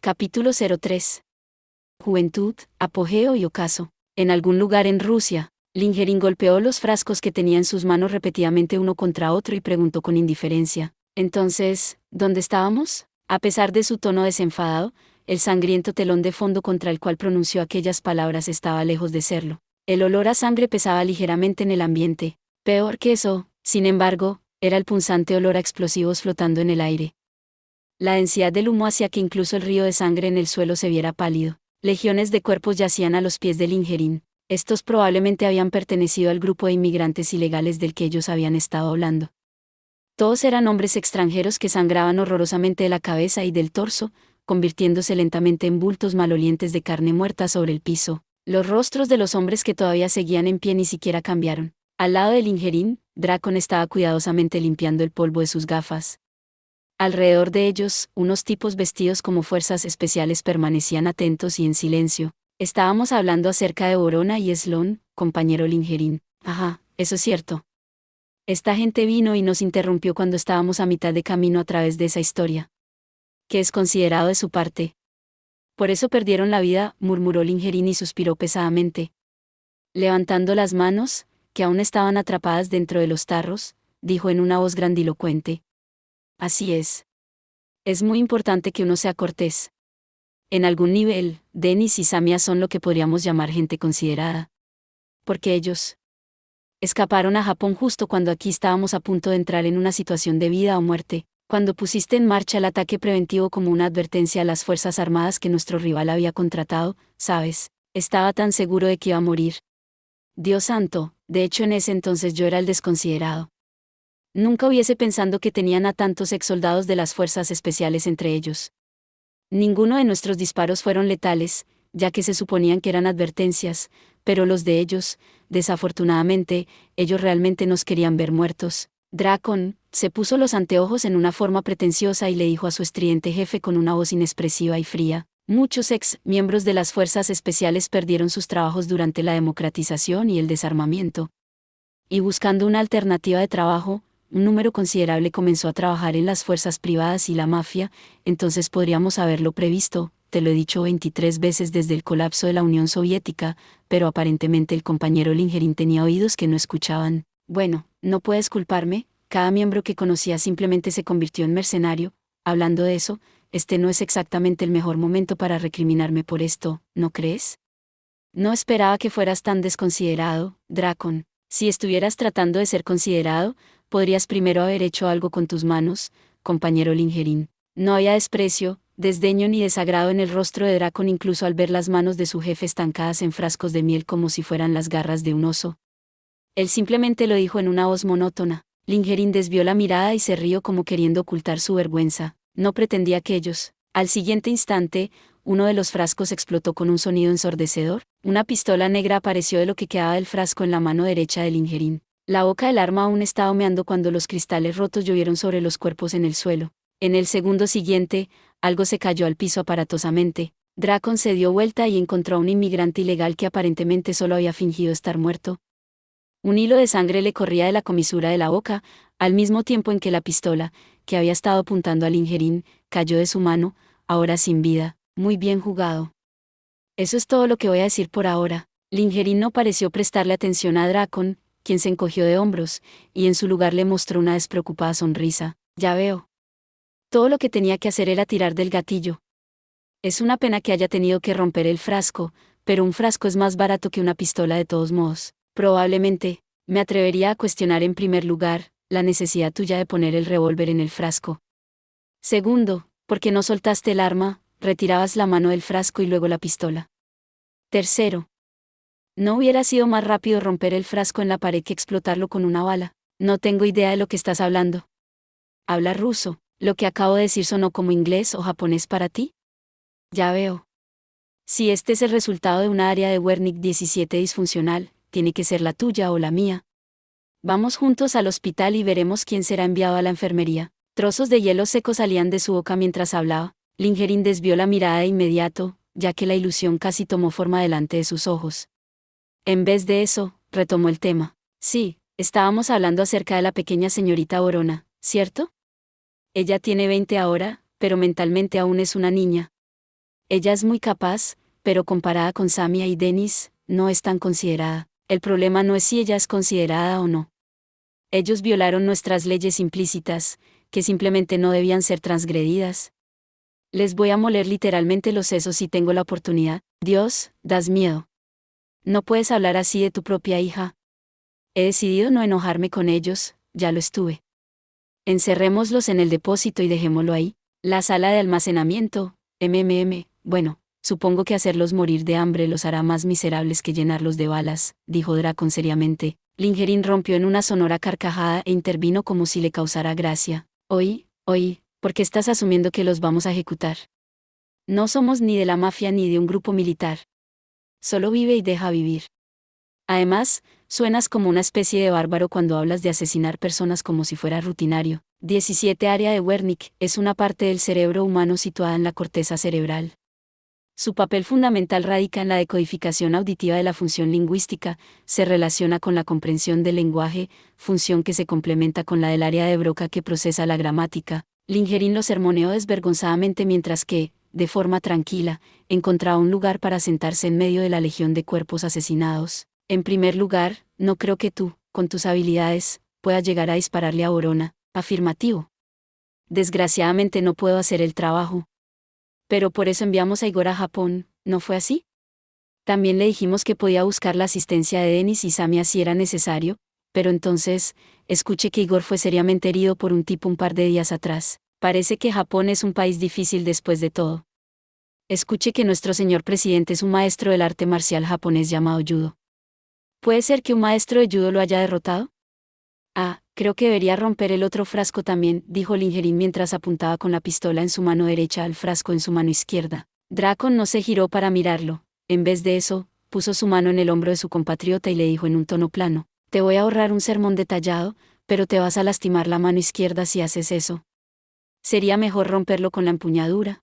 Capítulo 03. Juventud, apogeo y ocaso. En algún lugar en Rusia, Lingerin golpeó los frascos que tenía en sus manos repetidamente uno contra otro y preguntó con indiferencia: Entonces, ¿dónde estábamos? A pesar de su tono desenfadado, el sangriento telón de fondo contra el cual pronunció aquellas palabras estaba lejos de serlo. El olor a sangre pesaba ligeramente en el ambiente. Peor que eso, sin embargo, era el punzante olor a explosivos flotando en el aire. La densidad del humo hacía que incluso el río de sangre en el suelo se viera pálido. Legiones de cuerpos yacían a los pies de Lingerin. Estos probablemente habían pertenecido al grupo de inmigrantes ilegales del que ellos habían estado hablando. Todos eran hombres extranjeros que sangraban horrorosamente de la cabeza y del torso, convirtiéndose lentamente en bultos malolientes de carne muerta sobre el piso. Los rostros de los hombres que todavía seguían en pie ni siquiera cambiaron. Al lado de Lingerin, Drakon estaba cuidadosamente limpiando el polvo de sus gafas. Alrededor de ellos, unos tipos vestidos como fuerzas especiales permanecían atentos y en silencio. Estábamos hablando acerca de Vorona y Sloan, compañero Lingerin. Ajá, eso es cierto. Esta gente vino y nos interrumpió cuando estábamos a mitad de camino a través de esa historia. ¿Qué es considerado de su parte? Por eso perdieron la vida, murmuró Lingerin y suspiró pesadamente. Levantando las manos, que aún estaban atrapadas dentro de los tarros, dijo en una voz grandilocuente: Así es. Es muy importante que uno sea cortés. En algún nivel, Denis y Samia son lo que podríamos llamar gente considerada. Porque ellos escaparon a Japón justo cuando aquí estábamos a punto de entrar en una situación de vida o muerte, cuando pusiste en marcha el ataque preventivo como una advertencia a las fuerzas armadas que nuestro rival había contratado, ¿sabes? Estaba tan seguro de que iba a morir. Dios santo, de hecho en ese entonces yo era el desconsiderado. Nunca hubiese pensado que tenían a tantos exsoldados de las fuerzas especiales entre ellos. Ninguno de nuestros disparos fueron letales, ya que se suponían que eran advertencias, pero los de ellos, desafortunadamente, ellos realmente nos querían ver muertos. Drakon se puso los anteojos en una forma pretenciosa y le dijo a su estridente jefe con una voz inexpresiva y fría: Muchos miembros de las fuerzas especiales perdieron sus trabajos durante la democratización y el desarmamiento. Y buscando una alternativa de trabajo, un número considerable comenzó a trabajar en las fuerzas privadas y la mafia. Entonces podríamos haberlo previsto, te lo he dicho 23 veces desde el colapso de la Unión Soviética, pero aparentemente el compañero Lingerin tenía oídos que no escuchaban. Bueno, no puedes culparme, cada miembro que conocía simplemente se convirtió en mercenario. Hablando de eso, este no es exactamente el mejor momento para recriminarme por esto, ¿no crees? No esperaba que fueras tan desconsiderado, Drakon. Si estuvieras tratando de ser considerado, podrías primero haber hecho algo con tus manos, compañero Lingerin. No había desprecio, desdeño ni desagrado en el rostro de Drakon incluso al ver las manos de su jefe estancadas en frascos de miel como si fueran las garras de un oso. Él simplemente lo dijo en una voz monótona. Lingerin desvió la mirada y se rió como queriendo ocultar su vergüenza. No pretendía que ellos. Al siguiente instante, uno de los frascos explotó con un sonido ensordecedor. Una pistola negra apareció de lo que quedaba del frasco en la mano derecha de Lingerin. La boca del arma aún estaba humeando cuando los cristales rotos llovieron sobre los cuerpos en el suelo. En el segundo siguiente, algo se cayó al piso aparatosamente. Drakon se dio vuelta y encontró a un inmigrante ilegal que aparentemente solo había fingido estar muerto. Un hilo de sangre le corría de la comisura de la boca, al mismo tiempo en que la pistola, que había estado apuntando a Lingerin, cayó de su mano, ahora sin vida. Muy bien jugado. Eso es todo lo que voy a decir por ahora. Lingerin no pareció prestarle atención a Drakon, quien se encogió de hombros, y en su lugar le mostró una despreocupada sonrisa. Ya veo. Todo lo que tenía que hacer era tirar del gatillo. Es una pena que haya tenido que romper el frasco, pero un frasco es más barato que una pistola de todos modos. Probablemente, me atrevería a cuestionar en primer lugar, la necesidad tuya de poner el revólver en el frasco. Segundo, porque no soltaste el arma, retirabas la mano del frasco y luego la pistola. Tercero, ¿no hubiera sido más rápido romper el frasco en la pared que explotarlo con una bala? No tengo idea de lo que estás hablando. ¿Habla ruso? ¿Lo que acabo de decir sonó como inglés o japonés para ti? Ya veo. Si este es el resultado de una área de Wernicke 17 disfuncional, tiene que ser la tuya o la mía. Vamos juntos al hospital y veremos quién será enviado a la enfermería. Trozos de hielo seco salían de su boca mientras hablaba. Lingerin desvió la mirada de inmediato, ya que la ilusión casi tomó forma delante de sus ojos. En vez de eso, retomó el tema. Sí, estábamos hablando acerca de la pequeña señorita Vorona, ¿cierto? Ella tiene 20 ahora, pero mentalmente aún es una niña. Ella es muy capaz, pero comparada con Samia y Dennis, no es tan considerada. El problema no es si ella es considerada o no. Ellos violaron nuestras leyes implícitas, que simplemente no debían ser transgredidas. Les voy a moler literalmente los sesos si tengo la oportunidad. Dios, das miedo. No puedes hablar así de tu propia hija. He decidido no enojarme con ellos, ya lo estuve. Encerrémoslos en el depósito y dejémoslo ahí. La sala de almacenamiento, bueno, supongo que hacerlos morir de hambre los hará más miserables que llenarlos de balas, dijo Dracon seriamente. Lingerin rompió en una sonora carcajada e intervino como si le causara gracia. Oí, ¿por qué estás asumiendo que los vamos a ejecutar? No somos ni de la mafia ni de un grupo militar. Solo vive y deja vivir. Además, suenas como una especie de bárbaro cuando hablas de asesinar personas como si fuera rutinario. 17 Área de Wernicke es una parte del cerebro humano situada en la corteza cerebral. Su papel fundamental radica en la decodificación auditiva de la función lingüística, se relaciona con la comprensión del lenguaje, función que se complementa con la del área de Broca que procesa la gramática. Lingerin lo sermoneó desvergonzadamente mientras que, de forma tranquila, encontraba un lugar para sentarse en medio de la legión de cuerpos asesinados. En primer lugar, no creo que tú, con tus habilidades, puedas llegar a dispararle a Vorona. Afirmativo. Desgraciadamente no puedo hacer el trabajo. Pero por eso enviamos a Igor a Japón, ¿no fue así? También le dijimos que podía buscar la asistencia de Dennis y Samia si era necesario, pero entonces, escuché que Igor fue seriamente herido por un tipo un par de días atrás. Parece que Japón es un país difícil después de todo. Escuché que nuestro señor presidente es un maestro del arte marcial japonés llamado judo. ¿Puede ser que un maestro de judo lo haya derrotado? Creo que debería romper el otro frasco también, dijo Lingerin mientras apuntaba con la pistola en su mano derecha al frasco en su mano izquierda. Dracon no se giró para mirarlo. En vez de eso, puso su mano en el hombro de su compatriota y le dijo en un tono plano: te voy a ahorrar un sermón detallado, pero te vas a lastimar la mano izquierda si haces eso. Sería mejor romperlo con la empuñadura.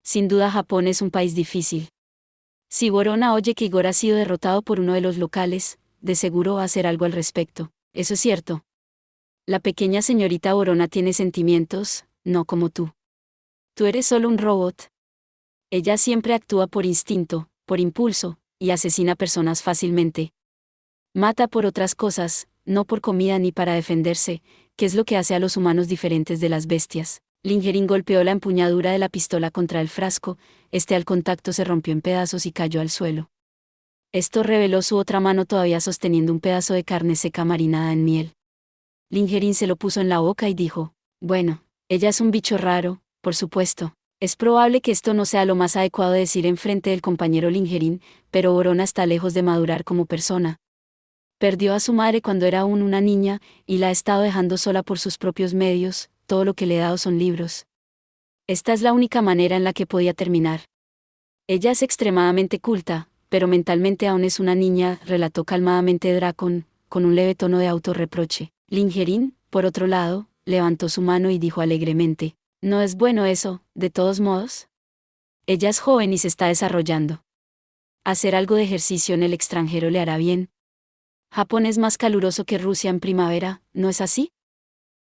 Sin duda Japón es un país difícil. Si Vorona oye que Igor ha sido derrotado por uno de los locales, de seguro va a hacer algo al respecto. Eso es cierto. La pequeña señorita Vorona tiene sentimientos, no como tú. Tú eres solo un robot. Ella siempre actúa por instinto, por impulso, y asesina personas fácilmente. Mata por otras cosas, no por comida ni para defenderse, que es lo que hace a los humanos diferentes de las bestias. Lingerin golpeó la empuñadura de la pistola contra el frasco, al contacto se rompió en pedazos y cayó al suelo. Esto reveló su otra mano todavía sosteniendo un pedazo de carne seca marinada en miel. Lingerin se lo puso en la boca y dijo: bueno, ella es un bicho raro, por supuesto. Es probable que esto no sea lo más adecuado de decir en frente del compañero Lingerin, pero Vorona está lejos de madurar como persona. Perdió a su madre cuando era aún una niña, y la ha estado dejando sola por sus propios medios, todo lo que le he dado son libros. Esta es la única manera en la que podía terminar. Ella es extremadamente culta, pero mentalmente aún es una niña, relató calmadamente Dracon, con un leve tono de autorreproche. Lingerin, por otro lado, levantó su mano y dijo alegremente: no es bueno eso, de todos modos. Ella es joven y se está desarrollando. Hacer algo de ejercicio en el extranjero le hará bien. Japón es más caluroso que Rusia en primavera, ¿no es así?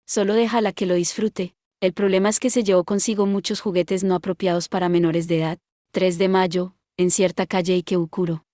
Solo déjala que lo disfrute. El problema es que se llevó consigo muchos juguetes no apropiados para menores de edad. 3 de mayo, en cierta calle Ikebukuro.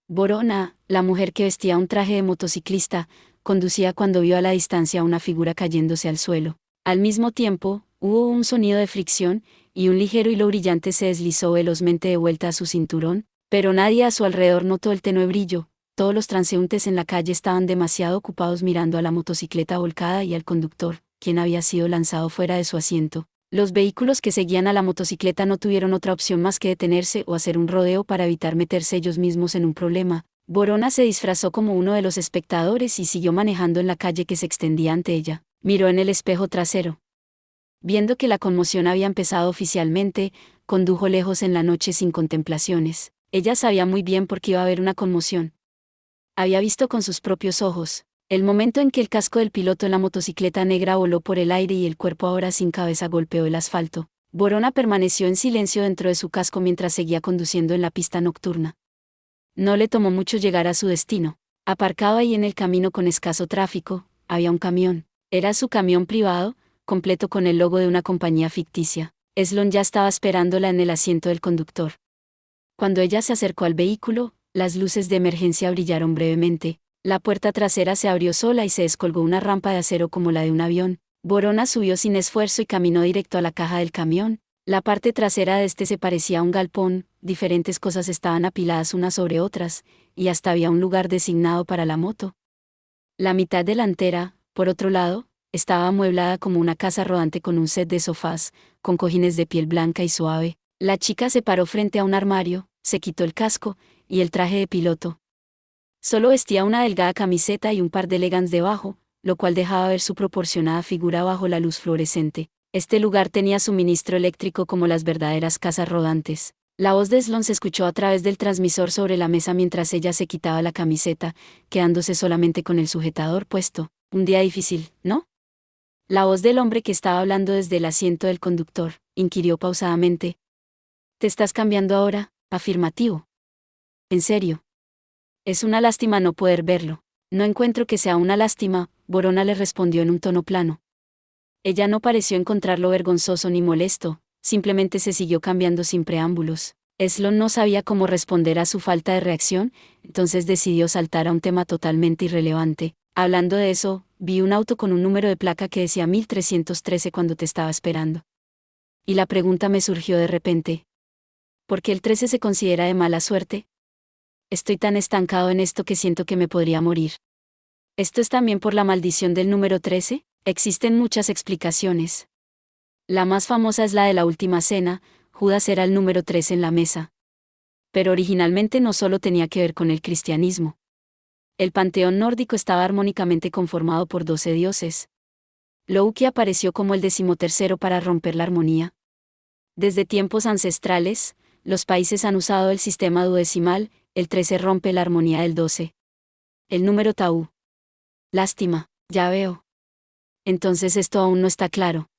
Vorona, la mujer que vestía un traje de motociclista, conducía cuando vio a la distancia una figura cayéndose al suelo. Al mismo tiempo, hubo un sonido de fricción, y un ligero hilo brillante se deslizó velozmente de vuelta a su cinturón, pero nadie a su alrededor notó el tenue brillo. Todos los transeúntes en la calle estaban demasiado ocupados mirando a la motocicleta volcada y al conductor, quien había sido lanzado fuera de su asiento. Los vehículos que seguían a la motocicleta no tuvieron otra opción más que detenerse o hacer un rodeo para evitar meterse ellos mismos en un problema. Vorona se disfrazó como uno de los espectadores y siguió manejando en la calle que se extendía ante ella. Miró en el espejo trasero. Viendo que la conmoción había empezado oficialmente, condujo lejos en la noche sin contemplaciones. Ella sabía muy bien por qué iba a haber una conmoción. Había visto con sus propios ojos el momento en que el casco del piloto en la motocicleta negra voló por el aire y el cuerpo ahora sin cabeza golpeó el asfalto. Vorona permaneció en silencio dentro de su casco mientras seguía conduciendo en la pista nocturna. No le tomó mucho llegar a su destino. Aparcado ahí en el camino con escaso tráfico, había un camión. Era su camión privado, completo con el logo de una compañía ficticia. Eslon ya estaba esperándola en el asiento del conductor. Cuando ella se acercó al vehículo, las luces de emergencia brillaron brevemente, la puerta trasera se abrió sola y se descolgó una rampa de acero como la de un avión. Borona subió sin esfuerzo y caminó directo a la caja del camión. La parte trasera de este se parecía a un galpón, diferentes cosas estaban apiladas unas sobre otras, y hasta había un lugar designado para la moto. La mitad delantera, por otro lado, estaba amueblada como una casa rodante con un set de sofás, con cojines de piel blanca y suave. La chica se paró frente a un armario, se quitó el casco y el traje de piloto. Solo vestía una delgada camiseta y un par de leggings debajo, lo cual dejaba ver su proporcionada figura bajo la luz fluorescente. Este lugar tenía suministro eléctrico como las verdaderas casas rodantes. La voz de Sloan se escuchó a través del transmisor sobre la mesa mientras ella se quitaba la camiseta, quedándose solamente con el sujetador puesto. Un día difícil, ¿no? La voz del hombre que estaba hablando desde el asiento del conductor, inquirió pausadamente. ¿Te estás cambiando ahora? Afirmativo. ¿En serio? Es una lástima no poder verlo. No encuentro que sea una lástima, Borona le respondió en un tono plano. Ella no pareció encontrarlo vergonzoso ni molesto, simplemente se siguió cambiando sin preámbulos. Eslon no sabía cómo responder a su falta de reacción, entonces decidió saltar a un tema totalmente irrelevante. Hablando de eso, vi un auto con un número de placa que decía 1313 cuando te estaba esperando. Y la pregunta me surgió de repente. ¿Por qué el 13 se considera de mala suerte? Estoy tan estancado en esto que siento que me podría morir. ¿Esto es también por la maldición del número 13? Existen muchas explicaciones. La más famosa es la de la última cena. Judas era el número 13 en la mesa. Pero originalmente no solo tenía que ver con el cristianismo. El panteón nórdico estaba armónicamente conformado por 12 dioses. Loki apareció como el 13º para romper la armonía. Desde tiempos ancestrales, los países han usado el sistema duodecimal. El 13 rompe la armonía del 12. El número tabú. Lástima, ya veo. Entonces esto aún no está claro.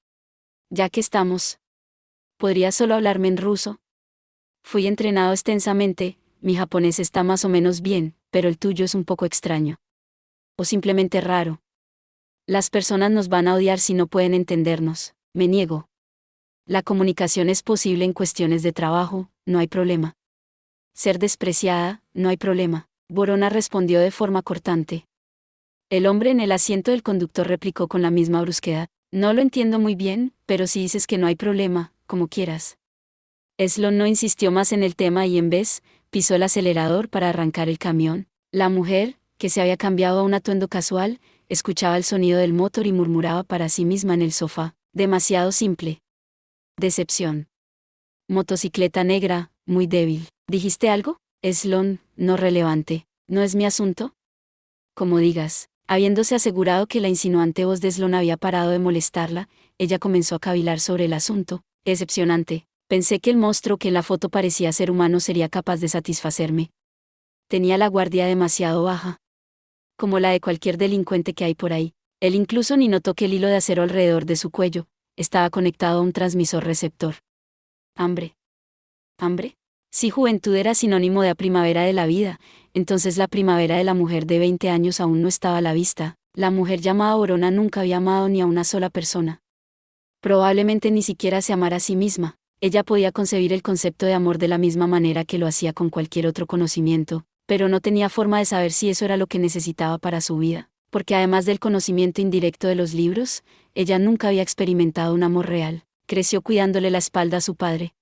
Ya que estamos. ¿Podrías solo hablarme en ruso? Fui entrenado extensamente, mi japonés está más o menos bien, pero el tuyo es un poco extraño. O simplemente raro. Las personas nos van a odiar si no pueden entendernos, me niego. La comunicación es posible en cuestiones de trabajo, no hay problema. Ser despreciada, no hay problema, Borona respondió de forma cortante. El hombre en el asiento del conductor replicó con la misma brusquedad. No lo entiendo muy bien, pero si dices que no hay problema, como quieras. Eslon no insistió más en el tema y en vez, pisó el acelerador para arrancar el camión. La mujer, que se había cambiado a un atuendo casual, escuchaba el sonido del motor y murmuraba para sí misma en el sofá. Demasiado simple. Decepción. Motocicleta negra, muy débil. ¿Dijiste algo? Eslon, no relevante. ¿No es mi asunto? Como digas. Habiéndose asegurado que la insinuante voz de Sloan había parado de molestarla, ella comenzó a cavilar sobre el asunto. Decepcionante. Pensé que el monstruo que en la foto parecía ser humano sería capaz de satisfacerme. Tenía la guardia demasiado baja. Como la de cualquier delincuente que hay por ahí. Él incluso ni notó que el hilo de acero alrededor de su cuello estaba conectado a un transmisor receptor. ¿Hambre? ¿Hambre? Si juventud era sinónimo de la primavera de la vida, entonces la primavera de la mujer de 20 años aún no estaba a la vista. La mujer llamada Borona nunca había amado ni a una sola persona. Probablemente ni siquiera se amara a sí misma. Ella podía concebir el concepto de amor de la misma manera que lo hacía con cualquier otro conocimiento, pero no tenía forma de saber si eso era lo que necesitaba para su vida, porque además del conocimiento indirecto de los libros, ella nunca había experimentado un amor real. Creció cuidándole la espalda a su padre.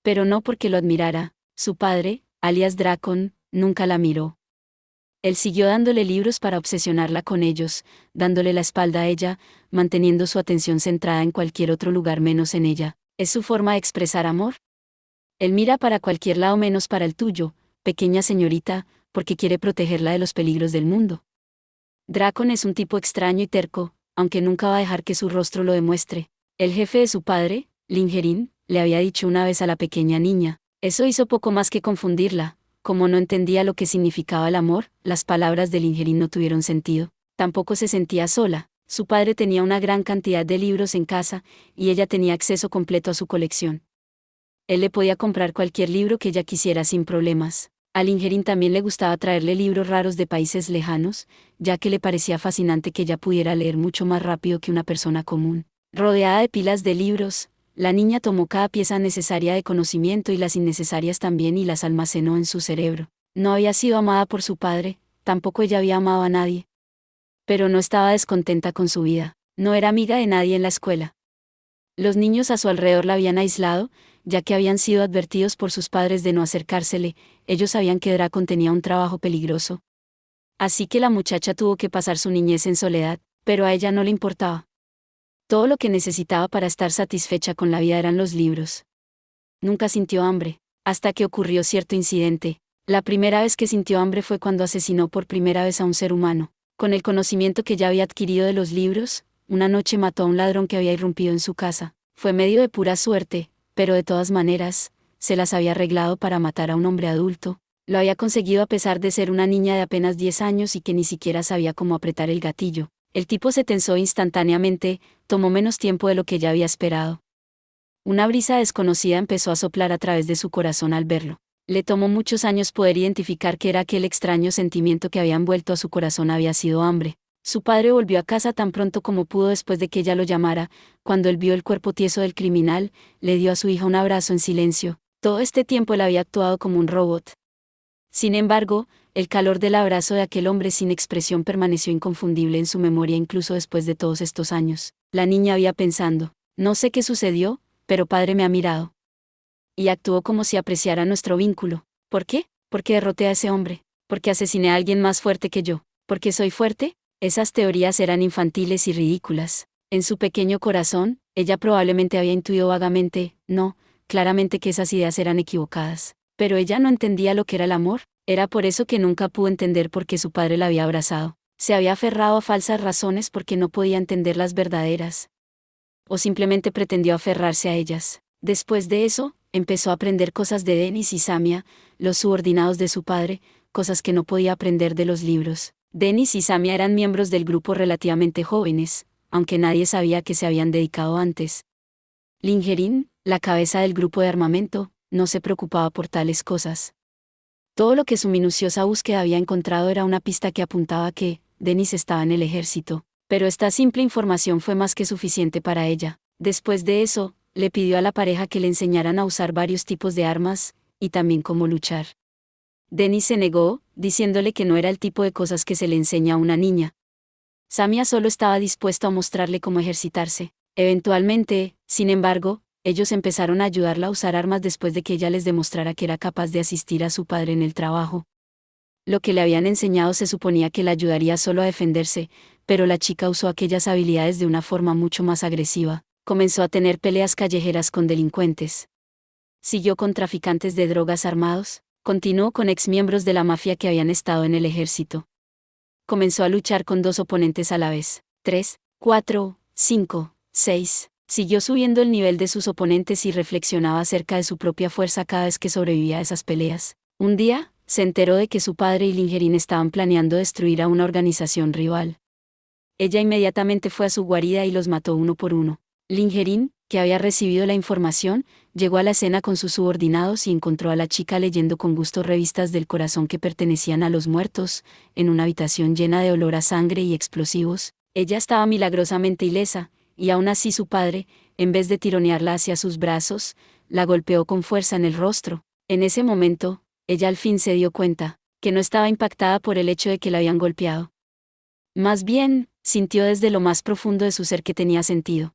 Pero no porque lo admirara, su padre, alias Dracon, nunca la miró. Él siguió dándole libros para obsesionarla con ellos, dándole la espalda a ella, manteniendo su atención centrada en cualquier otro lugar menos en ella. ¿Es su forma de expresar amor? Él mira para cualquier lado menos para el tuyo, pequeña señorita, porque quiere protegerla de los peligros del mundo. Dracon es un tipo extraño y terco, aunque nunca va a dejar que su rostro lo demuestre. El jefe de su padre, Lingerin, le había dicho una vez a la pequeña niña. Eso hizo poco más que confundirla. Como no entendía lo que significaba el amor, las palabras de Lingerin no tuvieron sentido. Tampoco se sentía sola. Su padre tenía una gran cantidad de libros en casa, y ella tenía acceso completo a su colección. Él le podía comprar cualquier libro que ella quisiera sin problemas. A Lingerin también le gustaba traerle libros raros de países lejanos, ya que le parecía fascinante que ella pudiera leer mucho más rápido que una persona común. Rodeada de pilas de libros, la niña tomó cada pieza necesaria de conocimiento y las innecesarias también y las almacenó en su cerebro. No había sido amada por su padre, tampoco ella había amado a nadie. Pero no estaba descontenta con su vida, no era amiga de nadie en la escuela. Los niños a su alrededor la habían aislado, ya que habían sido advertidos por sus padres de no acercársele, ellos sabían que Draco tenía un trabajo peligroso. Así que la muchacha tuvo que pasar su niñez en soledad, pero a ella no le importaba. Todo lo que necesitaba para estar satisfecha con la vida eran los libros. Nunca sintió hambre, hasta que ocurrió cierto incidente. La primera vez que sintió hambre fue cuando asesinó por primera vez a un ser humano. Con el conocimiento que ya había adquirido de los libros, una noche mató a un ladrón que había irrumpido en su casa. Fue medio de pura suerte, pero de todas maneras, se las había arreglado para matar a un hombre adulto. Lo había conseguido a pesar de ser una niña de apenas 10 años y que ni siquiera sabía cómo apretar el gatillo. El tipo se tensó instantáneamente, tomó menos tiempo de lo que ella había esperado. Una brisa desconocida empezó a soplar a través de su corazón al verlo. Le tomó muchos años poder identificar que era aquel extraño sentimiento que había envuelto a su corazón había sido hambre. Su padre volvió a casa tan pronto como pudo después de que ella lo llamara. Cuando él vio el cuerpo tieso del criminal, le dio a su hija un abrazo en silencio. Todo este tiempo él había actuado como un robot. Sin embargo, el calor del abrazo de aquel hombre sin expresión permaneció inconfundible en su memoria incluso después de todos estos años. La niña había pensando, no sé qué sucedió, pero padre me ha mirado. Y actuó como si apreciara nuestro vínculo. ¿Por qué? Porque derroté a ese hombre. Porque asesiné a alguien más fuerte que yo. Porque soy fuerte. Esas teorías eran infantiles y ridículas. En su pequeño corazón, ella probablemente había intuido vagamente, no, claramente que esas ideas eran equivocadas. Pero ella no entendía lo que era el amor. Era por eso que nunca pudo entender por qué su padre la había abrazado. Se había aferrado a falsas razones porque no podía entender las verdaderas. O simplemente pretendió aferrarse a ellas. Después de eso, empezó a aprender cosas de Dennis y Samia, los subordinados de su padre, cosas que no podía aprender de los libros. Dennis y Samia eran miembros del grupo relativamente jóvenes, aunque nadie sabía que se habían dedicado antes. Lingerin, la cabeza del grupo de armamento, no se preocupaba por tales cosas. Todo lo que su minuciosa búsqueda había encontrado era una pista que apuntaba a que Dennis estaba en el ejército, pero esta simple información fue más que suficiente para ella. Después de eso, le pidió a la pareja que le enseñaran a usar varios tipos de armas, y también cómo luchar. Dennis se negó, diciéndole que no era el tipo de cosas que se le enseña a una niña. Samia solo estaba dispuesto a mostrarle cómo ejercitarse. Eventualmente, sin embargo, ellos empezaron a ayudarla a usar armas después de que ella les demostrara que era capaz de asistir a su padre en el trabajo. Lo que le habían enseñado se suponía que la ayudaría solo a defenderse, pero la chica usó aquellas habilidades de una forma mucho más agresiva. Comenzó a tener peleas callejeras con delincuentes. Siguió con traficantes de drogas armados, continuó con exmiembros de la mafia que habían estado en el ejército. Comenzó a luchar con 2 oponentes a la vez. 3, 4, 5, 6. Siguió subiendo el nivel de sus oponentes y reflexionaba acerca de su propia fuerza cada vez que sobrevivía a esas peleas. Un día, se enteró de que su padre y Lingerin estaban planeando destruir a una organización rival. Ella inmediatamente fue a su guarida y los mató uno por uno. Lingerin, que había recibido la información, llegó a la escena con sus subordinados y encontró a la chica leyendo con gusto revistas del corazón que pertenecían a los muertos, en una habitación llena de olor a sangre y explosivos. Ella estaba milagrosamente ilesa, y aún así su padre, en vez de tironearla hacia sus brazos, la golpeó con fuerza en el rostro. En ese momento, ella al fin se dio cuenta, que no estaba impactada por el hecho de que la habían golpeado. Más bien, sintió desde lo más profundo de su ser que tenía sentido.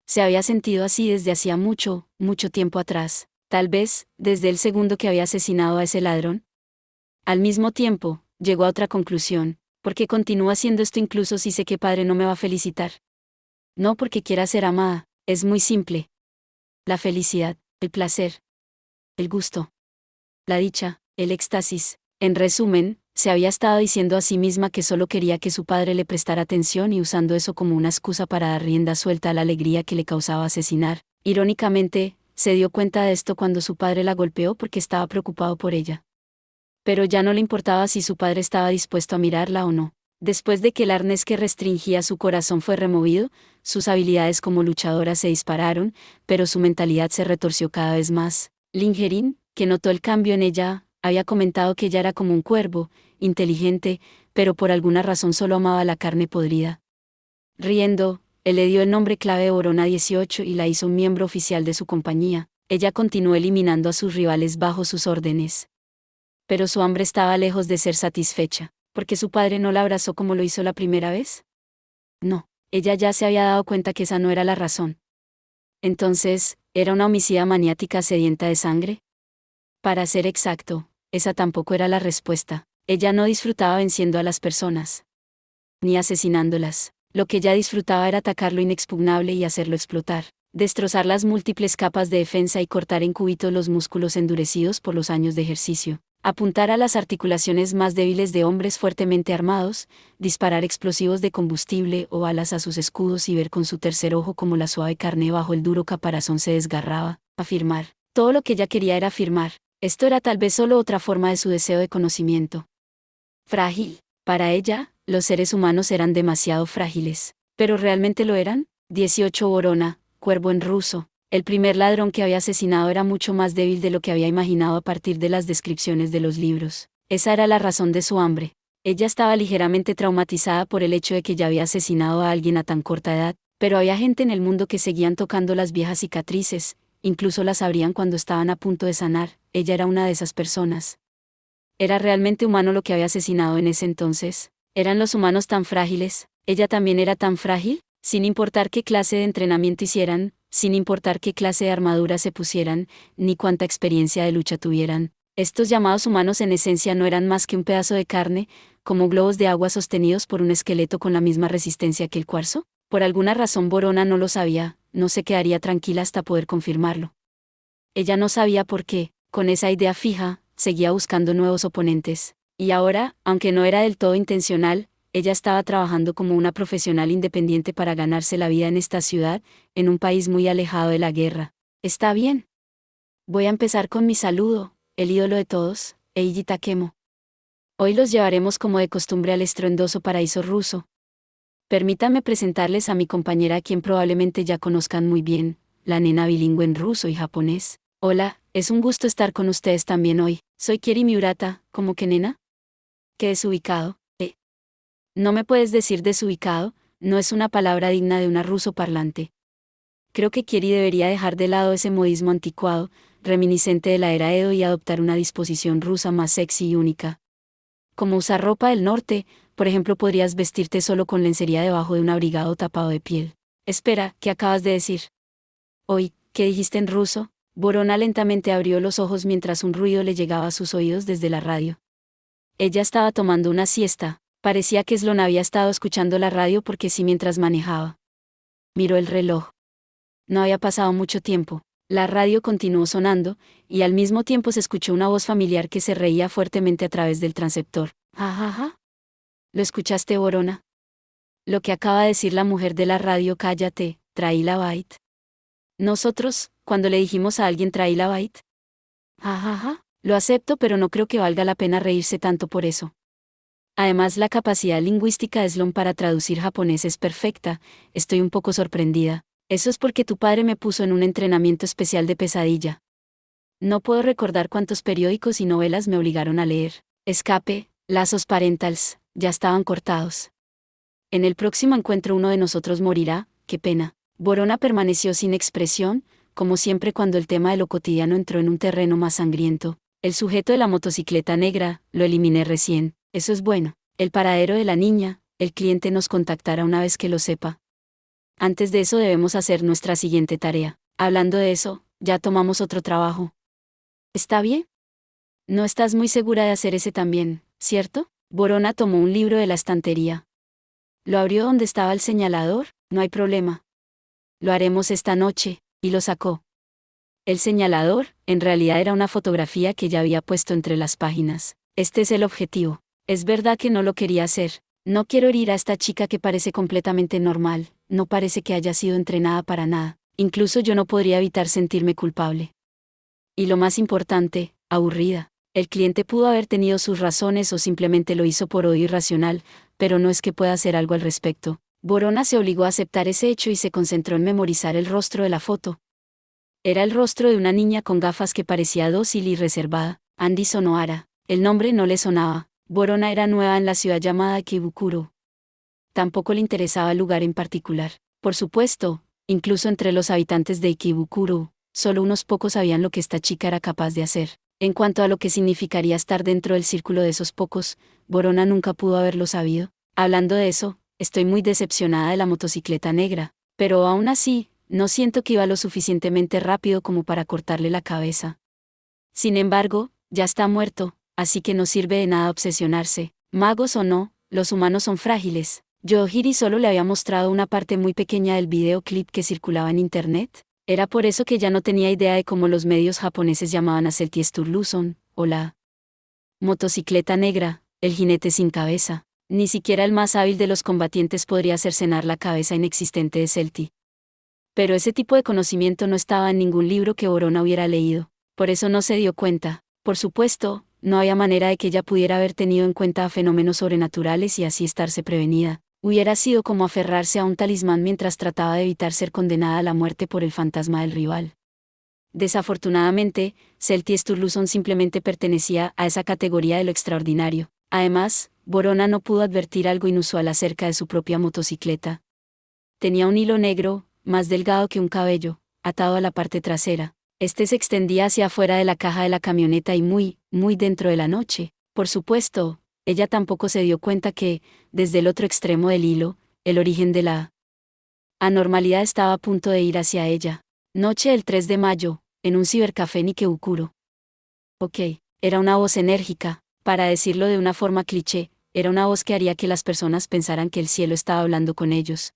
Se había sentido así desde hacía mucho, mucho tiempo atrás, tal vez, desde el segundo que había asesinado a ese ladrón. Al mismo tiempo, llegó a otra conclusión: ¿por qué continúo haciendo esto incluso si sé que padre no me va a felicitar? No porque quiera ser amada, es muy simple. La felicidad, el placer, el gusto, la dicha, el éxtasis. En resumen, se había estado diciendo a sí misma que solo quería que su padre le prestara atención y usando eso como una excusa para dar rienda suelta a la alegría que le causaba asesinar. Irónicamente, se dio cuenta de esto cuando su padre la golpeó porque estaba preocupado por ella. Pero ya no le importaba si su padre estaba dispuesto a mirarla o no. Después de que el arnés que restringía su corazón fue removido, sus habilidades como luchadora se dispararon, pero su mentalidad se retorció cada vez más. Lingerin, que notó el cambio en ella, había comentado que ella era como un cuervo, inteligente, pero por alguna razón solo amaba la carne podrida. Riendo, Él le dio el nombre clave de Vorona 18 y la hizo un miembro oficial de su compañía. Ella continuó eliminando a sus rivales bajo sus órdenes. Pero su hambre estaba lejos de ser satisfecha. ¿Por qué su padre no la abrazó como lo hizo la primera vez? No, ella ya se había dado cuenta que esa no era la razón. Entonces, ¿era una homicida maniática sedienta de sangre? Para ser exacto, esa tampoco era la respuesta. Ella no disfrutaba venciendo a las personas, ni asesinándolas. Lo que ella disfrutaba era atacar lo inexpugnable y hacerlo explotar, destrozar las múltiples capas de defensa y cortar en cubitos los músculos endurecidos por los años de ejercicio, apuntar a las articulaciones más débiles de hombres fuertemente armados, disparar explosivos de combustible o balas a sus escudos y ver con su tercer ojo cómo la suave carne bajo el duro caparazón se desgarraba. Afirmar. Todo lo que ella quería era afirmar. Esto era tal vez solo otra forma de su deseo de conocimiento. Frágil. Para ella, los seres humanos eran demasiado frágiles. ¿Pero realmente lo eran? 18 Vorona, cuervo en ruso. El primer ladrón que había asesinado era mucho más débil de lo que había imaginado a partir de las descripciones de los libros. Esa era la razón de su hambre. Ella estaba ligeramente traumatizada por el hecho de que ya había asesinado a alguien a tan corta edad, pero había gente en el mundo que seguían tocando las viejas cicatrices, incluso las abrían cuando estaban a punto de sanar. Ella era una de esas personas. ¿Era realmente humano lo que había asesinado en ese entonces? ¿Eran los humanos tan frágiles? ¿Ella también era tan frágil? Sin importar qué clase de entrenamiento hicieran, sin importar qué clase de armadura se pusieran, ni cuánta experiencia de lucha tuvieran, estos llamados humanos en esencia no eran más que un pedazo de carne, como globos de agua sostenidos por un esqueleto con la misma resistencia que el cuarzo. Por alguna razón Vorona no lo sabía, no se quedaría tranquila hasta poder confirmarlo. Ella no sabía por qué, con esa idea fija, seguía buscando nuevos oponentes. Y ahora, aunque no era del todo intencional, ella estaba trabajando como una profesional independiente para ganarse la vida en esta ciudad, en un país muy alejado de la guerra. Está bien. Voy a empezar con mi saludo, el ídolo de todos, Eiji Takemo. Hoy los llevaremos como de costumbre al estruendoso paraíso ruso. Permítanme presentarles a mi compañera a quien probablemente ya conozcan muy bien, la nena bilingüe en ruso y japonés. Hola, es un gusto estar con ustedes también hoy. Soy Kieri Miurata. ¿Cómo que nena? ¿Qué desubicado? No me puedes decir desubicado, no es una palabra digna de una ruso parlante. Creo que Kieri debería dejar de lado ese modismo anticuado, reminiscente de la era Edo y adoptar una disposición rusa más sexy y única. Como usar ropa del norte, por ejemplo, podrías vestirte solo con lencería debajo de un abrigado tapado de piel. Espera, ¿qué acabas de decir? Hoy, ¿qué dijiste en ruso? Vorona lentamente abrió los ojos mientras un ruido le llegaba a sus oídos desde la radio. Ella estaba tomando una siesta, parecía que Sloan había estado escuchando la radio porque sí mientras manejaba. Miró el reloj. No había pasado mucho tiempo. La radio continuó sonando, y al mismo tiempo se escuchó una voz familiar que se reía fuertemente a través del transceptor. «Ja, ja, ja. ¿Lo escuchaste, Vorona? Lo que acaba de decir la mujer de la radio, cállate, traí la bite. Nosotros, cuando le dijimos a alguien traí la bite. Ja, ja, ja. Lo acepto, pero no creo que valga la pena reírse tanto por eso. Además, la capacidad lingüística de Sloan para traducir japonés es perfecta, estoy un poco sorprendida. Eso es porque tu padre me puso en un entrenamiento especial de pesadilla. No puedo recordar cuántos periódicos y novelas me obligaron a leer. Escape, lazos parentals, ya estaban cortados. En el próximo encuentro uno de nosotros morirá, qué pena. Vorona permaneció sin expresión, como siempre cuando el tema de lo cotidiano entró en un terreno más sangriento. El sujeto de la motocicleta negra, lo eliminé recién, eso es bueno. El paradero de la niña, el cliente nos contactará una vez que lo sepa. Antes de eso debemos hacer nuestra siguiente tarea. Hablando de eso, ya tomamos otro trabajo. ¿Está bien? No estás muy segura de hacer ese también, ¿cierto? Vorona tomó un libro de la estantería. Lo abrió donde estaba el señalador, no hay problema. Lo haremos esta noche, y lo sacó. El señalador, en realidad era una fotografía que ya había puesto entre las páginas. Este es el objetivo. Es verdad que no lo quería hacer. No quiero herir a esta chica que parece completamente normal, no parece que haya sido entrenada para nada. Incluso yo no podría evitar sentirme culpable. Y lo más importante, aburrida. El cliente pudo haber tenido sus razones o simplemente lo hizo por odio irracional, pero no es que pueda hacer algo al respecto. Vorona se obligó a aceptar ese hecho y se concentró en memorizar el rostro de la foto. Era el rostro de una niña con gafas que parecía dócil y reservada, Andy Sonohara. El nombre no le sonaba. Vorona era nueva en la ciudad llamada Kibukuro. Tampoco le interesaba el lugar en particular. Por supuesto, incluso entre los habitantes de Ikebukuro, solo unos pocos sabían lo que esta chica era capaz de hacer. En cuanto a lo que significaría estar dentro del círculo de esos pocos, Borona nunca pudo haberlo sabido. Hablando de eso, estoy muy decepcionada de la motocicleta negra, pero aún así, no siento que iba lo suficientemente rápido como para cortarle la cabeza. Sin embargo, ya está muerto, así que no sirve de nada obsesionarse. Magos o no, los humanos son frágiles. Yohiri solo le había mostrado una parte muy pequeña del videoclip que circulaba en internet. Era por eso que ya no tenía idea de cómo los medios japoneses llamaban a Celti Sturluson, o la motocicleta negra, el jinete sin cabeza. Ni siquiera el más hábil de los combatientes podría cercenar la cabeza inexistente de Celti. Pero ese tipo de conocimiento no estaba en ningún libro que Borona hubiera leído. Por eso no se dio cuenta. Por supuesto, no había manera de que ella pudiera haber tenido en cuenta fenómenos sobrenaturales y así estarse prevenida. Hubiera sido como aferrarse a un talismán mientras trataba de evitar ser condenada a la muerte por el fantasma del rival. Desafortunadamente, Celti Sturluson simplemente pertenecía a esa categoría de lo extraordinario. Además, Borona no pudo advertir algo inusual acerca de su propia motocicleta. Tenía un hilo negro, más delgado que un cabello, atado a la parte trasera. Este se extendía hacia afuera de la caja de la camioneta y muy dentro de la noche. Por supuesto, ella tampoco se dio cuenta que, desde el otro extremo del hilo, el origen de la anormalidad estaba a punto de ir hacia ella. Noche del 3 de mayo, en un cibercafé en Ikebukuro. Ok, era una voz enérgica, para decirlo de una forma cliché, era una voz que haría que las personas pensaran que el cielo estaba hablando con ellos.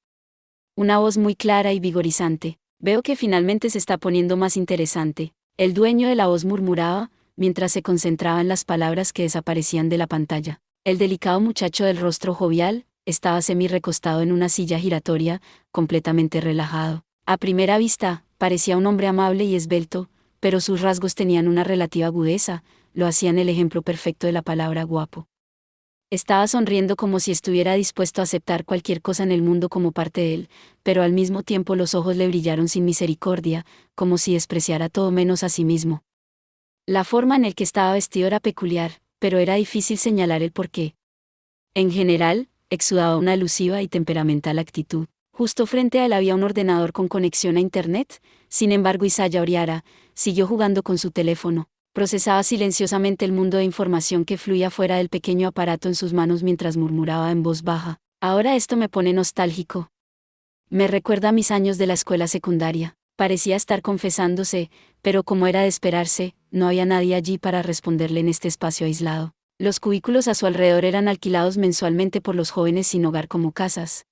Una voz muy clara y vigorizante. Veo que finalmente se está poniendo más interesante. El dueño de la voz murmuraba, mientras se concentraba en las palabras que desaparecían de la pantalla. El delicado muchacho del rostro jovial, estaba semi-recostado en una silla giratoria, completamente relajado. A primera vista, parecía un hombre amable y esbelto, pero sus rasgos tenían una relativa agudeza, lo hacían el ejemplo perfecto de la palabra guapo. Estaba sonriendo como si estuviera dispuesto a aceptar cualquier cosa en el mundo como parte de él, pero al mismo tiempo los ojos le brillaron sin misericordia, como si despreciara todo menos a sí mismo. La forma en el que estaba vestido era peculiar, pero era difícil señalar el porqué. En general, exudaba una elusiva y temperamental actitud. Justo frente a él había un ordenador con conexión a internet, sin embargo Isaya Oriara siguió jugando con su teléfono. Procesaba silenciosamente el mundo de información que fluía fuera del pequeño aparato en sus manos mientras murmuraba en voz baja. Ahora esto me pone nostálgico. Me recuerda a mis años de la escuela secundaria. Parecía estar confesándose, pero como era de esperarse, no había nadie allí para responderle en este espacio aislado. Los cubículos a su alrededor eran alquilados mensualmente por los jóvenes sin hogar como casas.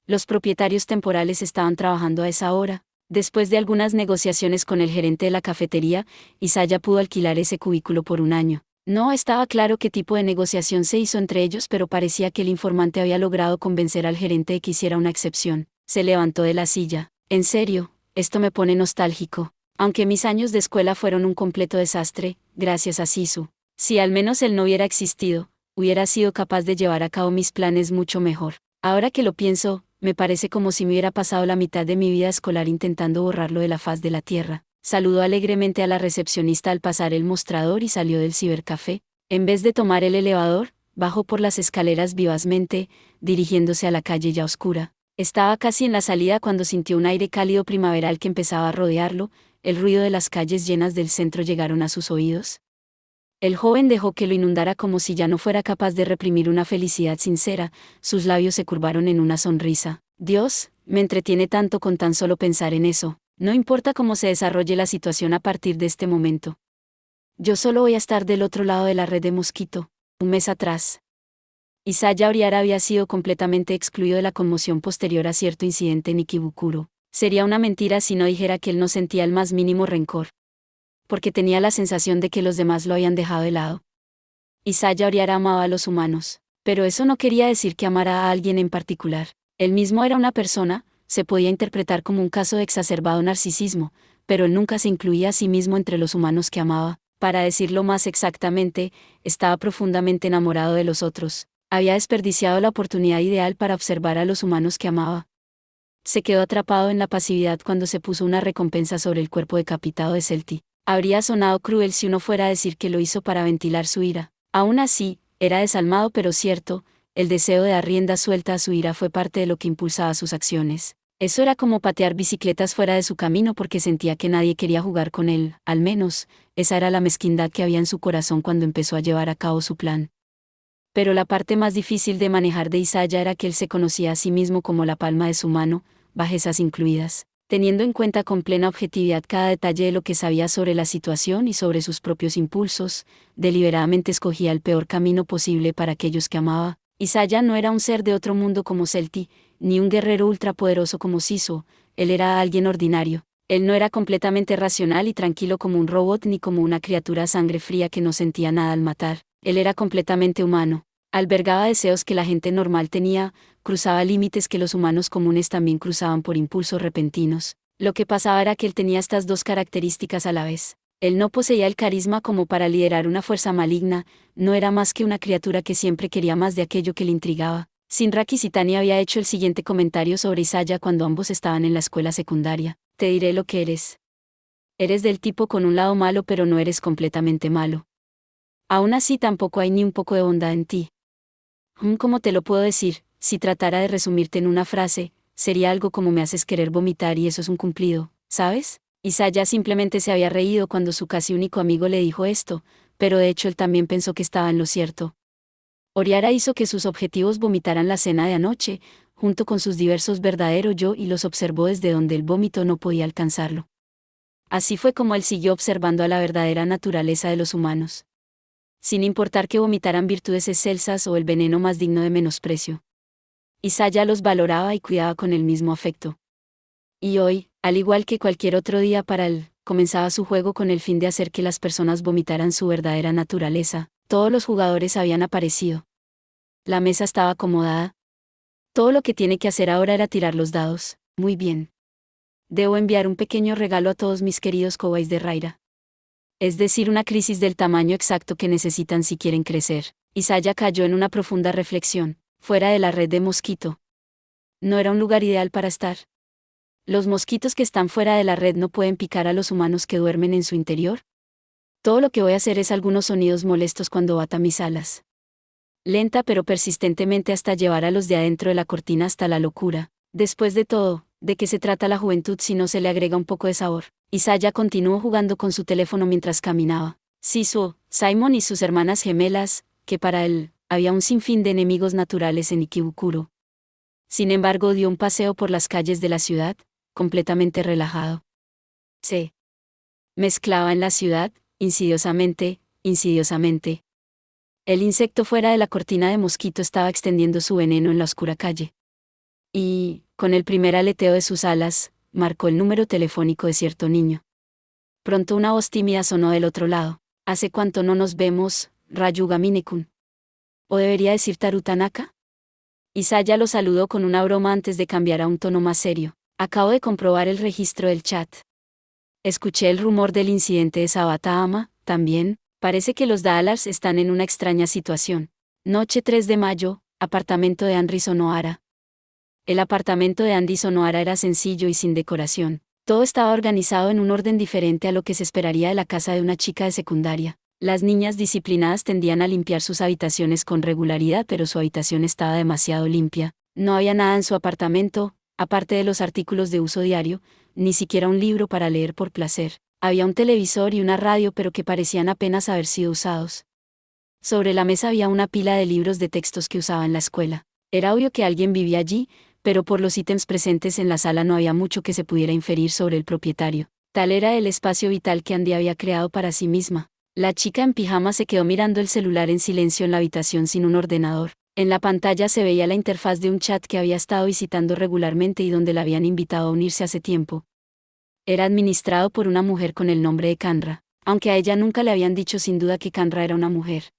Los propietarios temporales estaban trabajando a esa hora. Después de algunas negociaciones con el gerente de la cafetería, Isaya pudo alquilar ese cubículo por un año. No estaba claro qué tipo de negociación se hizo entre ellos, pero parecía que el informante había logrado convencer al gerente de que hiciera una excepción. Se levantó de la silla. En serio, esto me pone nostálgico. Aunque mis años de escuela fueron un completo desastre, gracias a Sisu. Si al menos él no hubiera existido, hubiera sido capaz de llevar a cabo mis planes mucho mejor. Ahora que lo pienso, me parece como si me hubiera pasado la mitad de mi vida escolar intentando borrarlo de la faz de la tierra. Saludó alegremente a la recepcionista al pasar el mostrador y salió del cibercafé. En vez de tomar el elevador, bajó por las escaleras vivazmente, dirigiéndose a la calle ya oscura. Estaba casi en la salida cuando sintió un aire cálido primaveral que empezaba a rodearlo. El ruido de las calles llenas del centro llegaron a sus oídos. El joven dejó que lo inundara como si ya no fuera capaz de reprimir una felicidad sincera, sus labios se curvaron en una sonrisa. Dios, me entretiene tanto con tan solo pensar en eso, no importa cómo se desarrolle la situación a partir de este momento. Yo solo voy a estar del otro lado de la red de mosquito. Un mes atrás, Isaya Oriara había sido completamente excluido de la conmoción posterior a cierto incidente en Ikebukuro. Sería una mentira si no dijera que él no sentía el más mínimo rencor, porque tenía la sensación de que los demás lo habían dejado de lado. Isaya Oriara amaba a los humanos, pero eso no quería decir que amara a alguien en particular. Él mismo era una persona, se podía interpretar como un caso de exacerbado narcisismo, pero él nunca se incluía a sí mismo entre los humanos que amaba. Para decirlo más exactamente, estaba profundamente enamorado de los otros. Había desperdiciado la oportunidad ideal para observar a los humanos que amaba. Se quedó atrapado en la pasividad cuando se puso una recompensa sobre el cuerpo decapitado de Celti. Habría sonado cruel si uno fuera a decir que lo hizo para ventilar su ira. Aún así, era desalmado pero cierto, el deseo de dar rienda suelta a su ira fue parte de lo que impulsaba sus acciones. Eso era como patear bicicletas fuera de su camino porque sentía que nadie quería jugar con él, al menos, esa era la mezquindad que había en su corazón cuando empezó a llevar a cabo su plan. Pero la parte más difícil de manejar de Isaiah era que él se conocía a sí mismo como la palma de su mano, bajezas incluidas, teniendo en cuenta con plena objetividad cada detalle de lo que sabía sobre la situación y sobre sus propios impulsos, deliberadamente escogía el peor camino posible para aquellos que amaba. Isaiah no era un ser de otro mundo como Celti, ni un guerrero ultrapoderoso como Siso, él era alguien ordinario. Él no era completamente racional y tranquilo como un robot ni como una criatura a sangre fría que no sentía nada al matar. Él era completamente humano. Albergaba deseos que la gente normal tenía, cruzaba límites que los humanos comunes también cruzaban por impulsos repentinos. Lo que pasaba era que él tenía estas dos características a la vez. Él no poseía el carisma como para liderar una fuerza maligna, no era más que una criatura que siempre quería más de aquello que le intrigaba. Sinra Kisitani había hecho el siguiente comentario sobre Isaiah cuando ambos estaban en la escuela secundaria. Te diré lo que eres. Eres del tipo con un lado malo pero no eres completamente malo. Aún así tampoco hay ni un poco de bondad en ti. ¿Cómo te lo puedo decir? Si tratara de resumirte en una frase, sería algo como me haces querer vomitar y eso es un cumplido, ¿sabes? Isaiah simplemente se había reído cuando su casi único amigo le dijo esto, pero de hecho él también pensó que estaba en lo cierto. Oriara hizo que sus objetivos vomitaran la cena de anoche, junto con sus diversos verdadero yo y los observó desde donde el vómito no podía alcanzarlo. Así fue como él siguió observando a la verdadera naturaleza de los humanos. Sin importar que vomitaran virtudes excelsas o el veneno más digno de menosprecio. Isaiah los valoraba y cuidaba con el mismo afecto. Y hoy, al igual que cualquier otro día para él, comenzaba su juego con el fin de hacer que las personas vomitaran su verdadera naturaleza. Todos los jugadores habían aparecido. La mesa estaba acomodada. Todo lo que tiene que hacer ahora era tirar los dados. Muy bien. Debo enviar un pequeño regalo a todos mis queridos cowboys de Raira. Es decir, una crisis del tamaño exacto que necesitan si quieren crecer. Isaiah cayó en una profunda reflexión, fuera de la red de mosquito. No era un lugar ideal para estar. ¿Los mosquitos que están fuera de la red no pueden picar a los humanos que duermen en su interior? Todo lo que voy a hacer es algunos sonidos molestos cuando bata mis alas. Lenta pero persistentemente hasta llevar a los de adentro de la cortina hasta la locura. Después de todo, ¿de qué se trata la juventud si no se le agrega un poco de sabor? Isaiah continuó jugando con su teléfono mientras caminaba. Sisu, Simon y sus hermanas gemelas, que para él, había un sinfín de enemigos naturales en Ikebukuro. Sin embargo, dio un paseo por las calles de la ciudad, completamente relajado. Se mezclaba en la ciudad, insidiosamente. El insecto fuera de la cortina de mosquito estaba extendiendo su veneno en la oscura calle. Y, con el primer aleteo de sus alas, marcó el número telefónico de cierto niño. Pronto una voz tímida sonó del otro lado. ¿Hace cuánto no nos vemos, Rayuga Minekun? ¿O debería decir Tarutanaka? Isaiah lo saludó con una broma antes de cambiar a un tono más serio. Acabo de comprobar el registro del chat. Escuché el rumor del incidente de Sabatama, también. Parece que los Dallas están en una extraña situación. Noche 3 de mayo, apartamento de Andy Sonohara. El apartamento de Andy Sonohara era sencillo y sin decoración. Todo estaba organizado en un orden diferente a lo que se esperaría de la casa de una chica de secundaria. Las niñas disciplinadas tendían a limpiar sus habitaciones con regularidad, pero su habitación estaba demasiado limpia. No había nada en su apartamento, aparte de los artículos de uso diario, ni siquiera un libro para leer por placer. Había un televisor y una radio, pero que parecían apenas haber sido usados. Sobre la mesa había una pila de libros de textos que usaba en la escuela. Era obvio que alguien vivía allí, pero por los ítems presentes en la sala no había mucho que se pudiera inferir sobre el propietario. Tal era el espacio vital que Andy había creado para sí misma. La chica en pijama se quedó mirando el celular en silencio en la habitación sin un ordenador. En la pantalla se veía la interfaz de un chat que había estado visitando regularmente y donde la habían invitado a unirse hace tiempo. Era administrado por una mujer con el nombre de Kanra, aunque a ella nunca le habían dicho sin duda que Kanra era una mujer.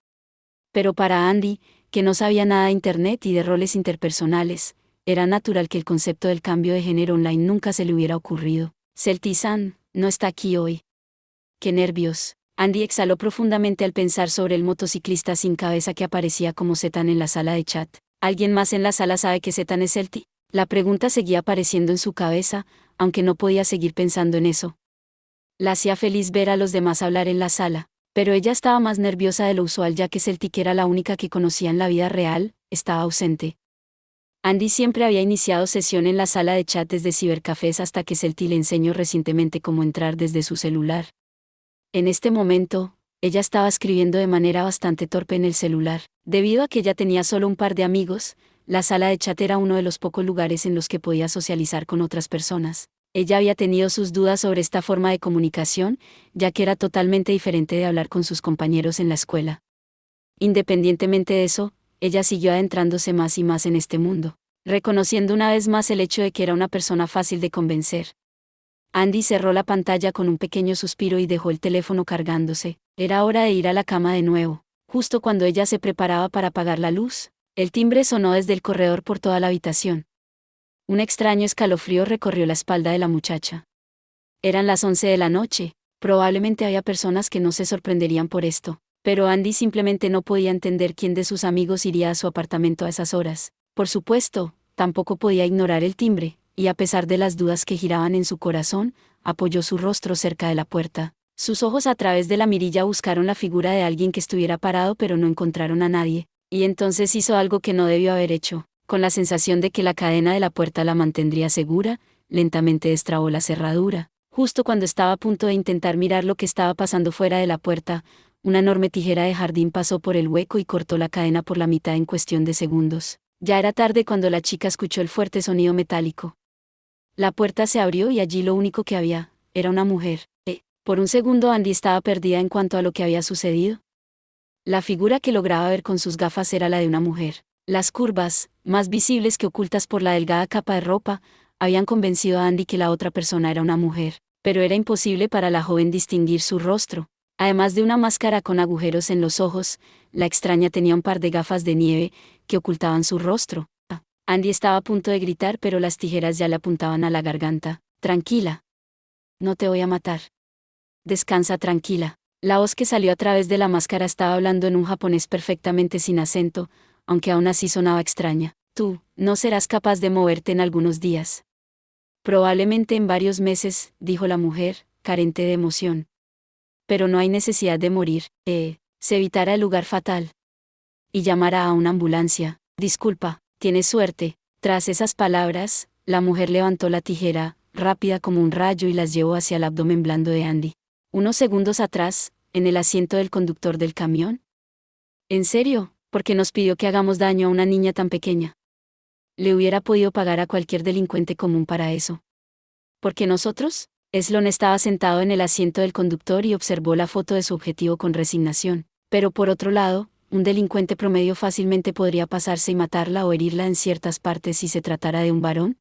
Pero para Andy, que no sabía nada de Internet y de roles interpersonales, era natural que el concepto del cambio de género online nunca se le hubiera ocurrido. Celti-san, no está aquí hoy. ¡Qué nervios! Andy exhaló profundamente al pensar sobre el motociclista sin cabeza que aparecía como Zetan en la sala de chat. ¿Alguien más en la sala sabe que Zetan es Celti? La pregunta seguía apareciendo en su cabeza, aunque no podía seguir pensando en eso. La hacía feliz ver a los demás hablar en la sala, pero ella estaba más nerviosa de lo usual ya que Celti, que era la única que conocía en la vida real, estaba ausente. Andy siempre había iniciado sesión en la sala de chates de cibercafés hasta que Celti le enseñó recientemente cómo entrar desde su celular. En este momento, ella estaba escribiendo de manera bastante torpe en el celular. Debido a que ella tenía solo un par de amigos, la sala de chat era uno de los pocos lugares en los que podía socializar con otras personas. Ella había tenido sus dudas sobre esta forma de comunicación, ya que era totalmente diferente de hablar con sus compañeros en la escuela. Independientemente de eso, ella siguió adentrándose más y más en este mundo, reconociendo una vez más el hecho de que era una persona fácil de convencer. Andy cerró la pantalla con un pequeño suspiro y dejó el teléfono cargándose. Era hora de ir a la cama de nuevo. Justo cuando ella se preparaba para apagar la luz, el timbre sonó desde el corredor por toda la habitación. Un extraño escalofrío recorrió la espalda de la muchacha. Eran las 11 de la noche. Probablemente había personas que no se sorprenderían por esto, pero Andy simplemente no podía entender quién de sus amigos iría a su apartamento a esas horas. Por supuesto, tampoco podía ignorar el timbre, y a pesar de las dudas que giraban en su corazón, apoyó su rostro cerca de la puerta. Sus ojos a través de la mirilla buscaron la figura de alguien que estuviera parado pero no encontraron a nadie, y entonces hizo algo que no debió haber hecho. Con la sensación de que la cadena de la puerta la mantendría segura, lentamente destrabó la cerradura. Justo cuando estaba a punto de intentar mirar lo que estaba pasando fuera de la puerta, una enorme tijera de jardín pasó por el hueco y cortó la cadena por la mitad en cuestión de segundos. Ya era tarde cuando la chica escuchó el fuerte sonido metálico. La puerta se abrió y allí lo único que había era una mujer. Por un segundo Andy estaba perdida en cuanto a lo que había sucedido. La figura que lograba ver con sus gafas era la de una mujer. Las curvas, más visibles que ocultas por la delgada capa de ropa, habían convencido a Andy que la otra persona era una mujer, pero era imposible para la joven distinguir su rostro. Además de una máscara con agujeros en los ojos, la extraña tenía un par de gafas de nieve que ocultaban su rostro. Andy estaba a punto de gritar, pero las tijeras ya le apuntaban a la garganta. Tranquila. No te voy a matar. Descansa tranquila. La voz que salió a través de la máscara estaba hablando en un japonés perfectamente sin acento, aunque aún así sonaba extraña. Tú, no serás capaz de moverte en algunos días. Probablemente en varios meses, dijo la mujer, carente de emoción. Pero no hay necesidad de morir, se evitará el lugar fatal. Y llamará a una ambulancia. Disculpa, tienes suerte. Tras esas palabras, la mujer levantó la tijera, rápida como un rayo, y las llevó hacia el abdomen blando de Andy. Unos segundos atrás, en el asiento del conductor del camión. ¿En serio? ¿Por qué nos pidió que hagamos daño a una niña tan pequeña? Le hubiera podido pagar a cualquier delincuente común para eso. ¿Por qué nosotros? Sloan estaba sentado en el asiento del conductor y observó la foto de su objetivo con resignación. Pero por otro lado, un delincuente promedio fácilmente podría pasarse y matarla o herirla en ciertas partes si se tratara de un varón.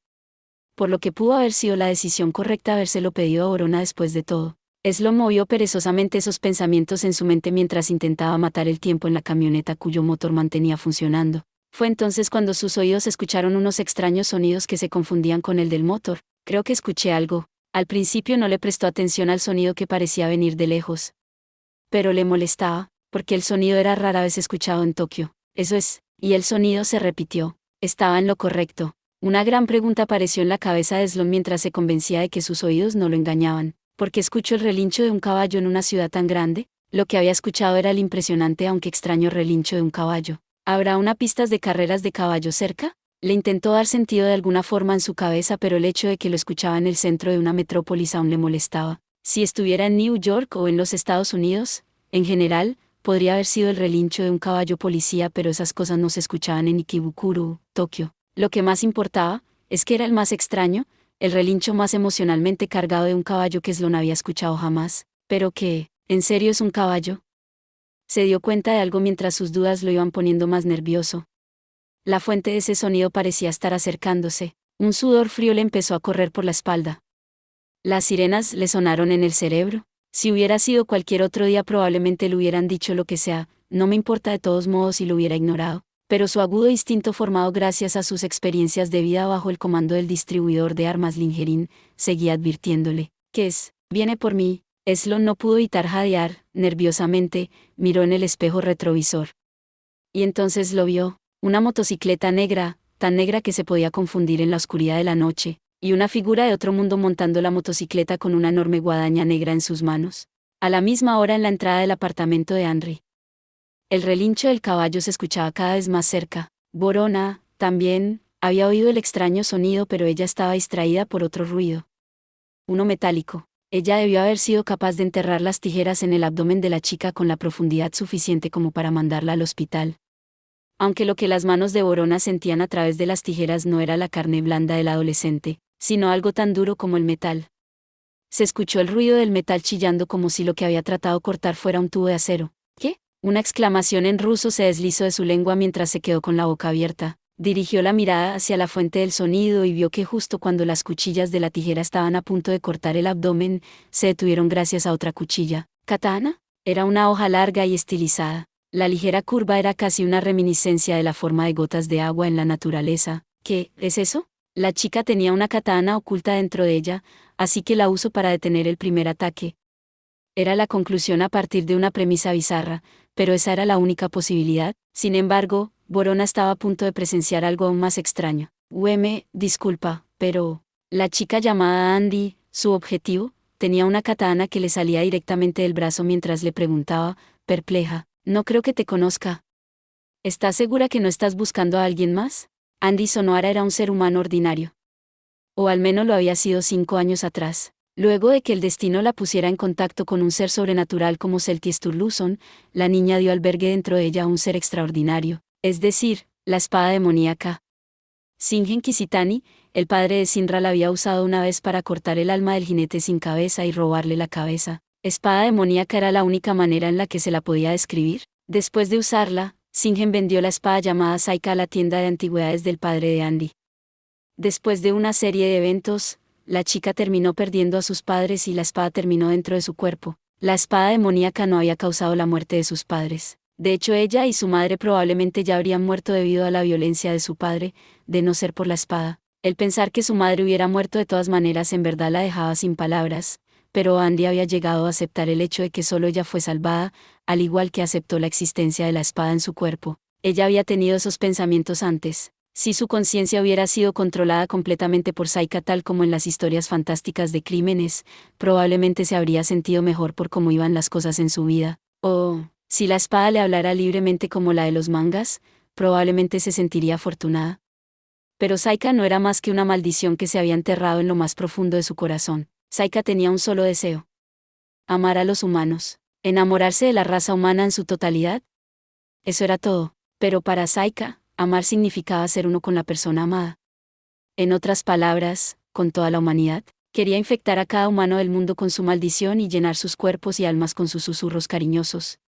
Por lo que pudo haber sido la decisión correcta habérselo pedido a Orona después de todo. Sloan movió perezosamente esos pensamientos en su mente mientras intentaba matar el tiempo en la camioneta cuyo motor mantenía funcionando. Fue entonces cuando sus oídos escucharon unos extraños sonidos que se confundían con el del motor. Creo que escuché algo. Al principio no le prestó atención al sonido que parecía venir de lejos. Pero le molestaba, porque el sonido era rara vez escuchado en Tokio. Eso es, y el sonido se repitió. Estaba en lo correcto. Una gran pregunta apareció en la cabeza de Sloan mientras se convencía de que sus oídos no lo engañaban. ¿Por qué escuchó el relincho de un caballo en una ciudad tan grande? Lo que había escuchado era el impresionante aunque extraño relincho de un caballo. ¿Habrá una pista de carreras de caballo cerca? Le intentó dar sentido de alguna forma en su cabeza, pero el hecho de que lo escuchaba en el centro de una metrópolis aún le molestaba. Si estuviera en New York o en los Estados Unidos, en general, podría haber sido el relincho de un caballo policía, pero esas cosas no se escuchaban en Ikebukuro, Tokio. Lo que más importaba, es que era el más extraño, el relincho más emocionalmente cargado de un caballo que Sloan había escuchado jamás. ¿Pero qué? ¿En serio es un caballo? Se dio cuenta de algo mientras sus dudas lo iban poniendo más nervioso. La fuente de ese sonido parecía estar acercándose. Un sudor frío le empezó a correr por la espalda. Las sirenas le sonaron en el cerebro. Si hubiera sido cualquier otro día probablemente le hubieran dicho lo que sea, no me importa de todos modos, y lo hubiera ignorado. Pero su agudo instinto formado gracias a sus experiencias de vida bajo el comando del distribuidor de armas Lingerin, seguía advirtiéndole. ¿Qué es? Viene por mí. Sloan no pudo evitar jadear, nerviosamente, miró en el espejo retrovisor. Y entonces lo vio, una motocicleta negra, tan negra que se podía confundir en la oscuridad de la noche, y una figura de otro mundo montando la motocicleta con una enorme guadaña negra en sus manos. A la misma hora en la entrada del apartamento de Henry. El relincho del caballo se escuchaba cada vez más cerca. Vorona, también, Había oído el extraño sonido, pero ella estaba distraída por otro ruido. Uno metálico. Ella debió haber sido capaz de enterrar las tijeras en el abdomen de la chica con la profundidad suficiente como para mandarla al hospital. Aunque lo que las manos de Borona sentían a través de las tijeras no era la carne blanda del adolescente, sino algo tan duro como el metal. Se escuchó el ruido del metal chillando como si lo que había tratado cortar fuera un tubo de acero. ¿Qué? Una exclamación en ruso se deslizó de su lengua mientras se quedó con la boca abierta. Dirigió la mirada hacia la fuente del sonido y vio que justo cuando las cuchillas de la tijera estaban a punto de cortar el abdomen, se detuvieron gracias a otra cuchilla. ¿Katana? Era una hoja larga y estilizada. La ligera curva era casi una reminiscencia de la forma de gotas de agua en la naturaleza. ¿Qué es eso? La chica tenía una katana oculta dentro de ella, así que la usó para detener el primer ataque. Era la conclusión a partir de una premisa bizarra, pero esa era la única posibilidad. Sin embargo, Borona estaba a punto de presenciar algo aún más extraño. Disculpa, pero... La chica llamada Andy, su objetivo, tenía una katana que le salía directamente del brazo mientras le preguntaba, perpleja, no creo que te conozca. ¿Estás segura que no estás buscando a alguien más? Andy Sonoara era un ser humano ordinario. O al menos lo había sido 5 años atrás. Luego de que el destino la pusiera en contacto con un ser sobrenatural como Selty Sturluson, la niña dio albergue dentro de ella a un ser extraordinario, es decir, la espada demoníaca. Singen Kisitani, el padre de Sinra, la había usado una vez para cortar el alma del jinete sin cabeza y robarle la cabeza. Espada demoníaca era la única manera en la que se la podía describir. Después de usarla, Singen vendió la espada llamada Saika a la tienda de antigüedades del padre de Andy. Después de una serie de eventos, la chica terminó perdiendo a sus padres y la espada terminó dentro de su cuerpo. La espada demoníaca no había causado la muerte de sus padres. De hecho, ella y su madre probablemente ya habrían muerto debido a la violencia de su padre, de no ser por la espada. El pensar que su madre hubiera muerto de todas maneras en verdad la dejaba sin palabras, pero Andy había llegado a aceptar el hecho de que solo ella fue salvada, al igual que aceptó la existencia de la espada en su cuerpo. Ella había tenido esos pensamientos antes. Si su conciencia hubiera sido controlada completamente por Saika tal como en las historias fantásticas de crímenes, probablemente se habría sentido mejor por cómo iban las cosas en su vida. O, si la espada le hablara libremente como la de los mangas, probablemente se sentiría afortunada. Pero Saika no era más que una maldición que se había enterrado en lo más profundo de su corazón. Saika tenía un solo deseo: amar a los humanos, enamorarse de la raza humana en su totalidad. Eso era todo, pero para Saika, amar significaba ser uno con la persona amada. En otras palabras, con toda la humanidad. Quería infectar a cada humano del mundo con su maldición y llenar sus cuerpos y almas con sus susurros cariñosos.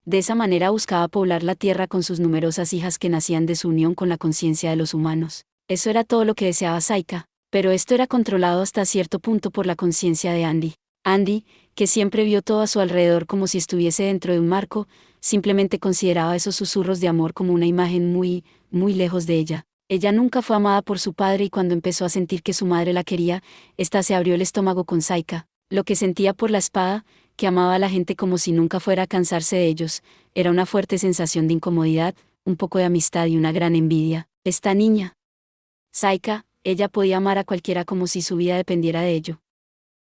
De esa manera buscaba poblar la tierra con sus numerosas hijas que nacían de su unión con la conciencia de los humanos. Eso era todo lo que deseaba Saika, pero esto era controlado hasta cierto punto por la conciencia de Andy. Andy, que siempre vio todo a su alrededor como si estuviese dentro de un marco, simplemente consideraba esos susurros de amor como una imagen muy, muy lejos de ella. Ella nunca fue amada por su padre y cuando empezó a sentir que su madre la quería, ésta se abrió el estómago con Saika. Lo que sentía por la espada, que amaba a la gente como si nunca fuera a cansarse de ellos, era una fuerte sensación de incomodidad, un poco de amistad y una gran envidia. Esta niña, Saika, ella podía amar a cualquiera como si su vida dependiera de ello.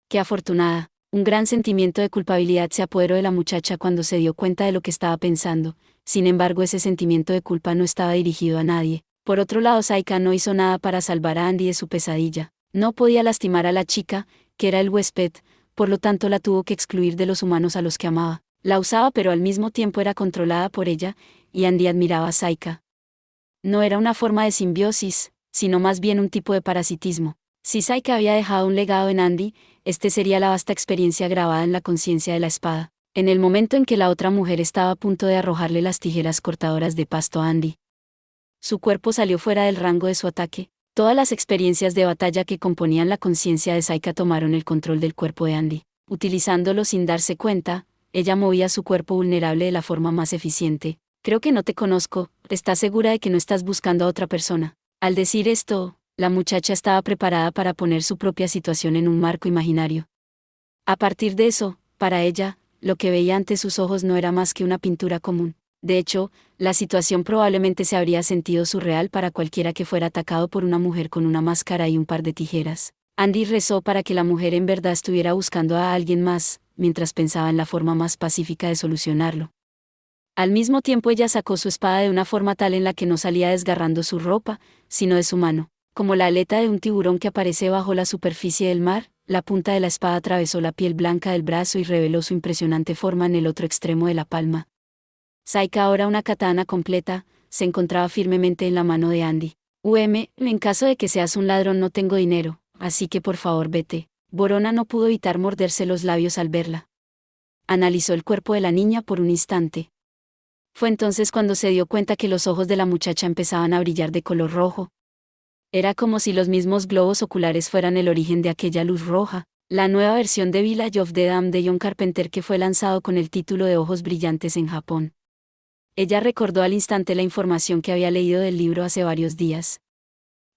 ¡Qué afortunada! Un gran sentimiento de culpabilidad se apoderó de la muchacha cuando se dio cuenta de lo que estaba pensando. Sin embargo, ese sentimiento de culpa no estaba dirigido a nadie. Por otro lado, Saika no hizo nada para salvar a Andy de su pesadilla. No podía lastimar a la chica, que era el huésped, por lo tanto la tuvo que excluir de los humanos a los que amaba. La usaba pero al mismo tiempo era controlada por ella, y Andy admiraba a Saika. No era una forma de simbiosis, sino más bien un tipo de parasitismo. Si Saika había dejado un legado en Andy, este sería la vasta experiencia grabada en la conciencia de la espada. En el momento en que la otra mujer estaba a punto de arrojarle las tijeras cortadoras de pasto a Andy, su cuerpo salió fuera del rango de su ataque. Todas las experiencias de batalla que componían la conciencia de Saika tomaron el control del cuerpo de Andy. Utilizándolo sin darse cuenta, ella movía su cuerpo vulnerable de la forma más eficiente. Creo que no te conozco, ¿estás segura de que no estás buscando a otra persona? Al decir esto, la muchacha estaba preparada para poner su propia situación en un marco imaginario. A partir de eso, para ella, lo que veía ante sus ojos no era más que una pintura común. De hecho, la situación probablemente se habría sentido surreal para cualquiera que fuera atacado por una mujer con una máscara y un par de tijeras. Andy rezó para que la mujer en verdad estuviera buscando a alguien más, mientras pensaba en la forma más pacífica de solucionarlo. Al mismo tiempo ella sacó su espada de una forma tal en la que no salía desgarrando su ropa, sino de su mano. Como la aleta de un tiburón que aparece bajo la superficie del mar, la punta de la espada atravesó la piel blanca del brazo y reveló su impresionante forma en el otro extremo de la palma. Saika, ahora una katana completa, se encontraba firmemente en la mano de Andy. En caso de que seas un ladrón no tengo dinero, así que por favor vete. Borona no pudo evitar morderse los labios al verla. Analizó el cuerpo de la niña por un instante. Fue entonces cuando se dio cuenta que los ojos de la muchacha empezaban a brillar de color rojo. Era como si los mismos globos oculares fueran el origen de aquella luz roja, la nueva versión de Village of the Damned de John Carpenter que fue lanzado con el título de Ojos Brillantes en Japón. Ella recordó al instante la información que había leído del libro hace varios días.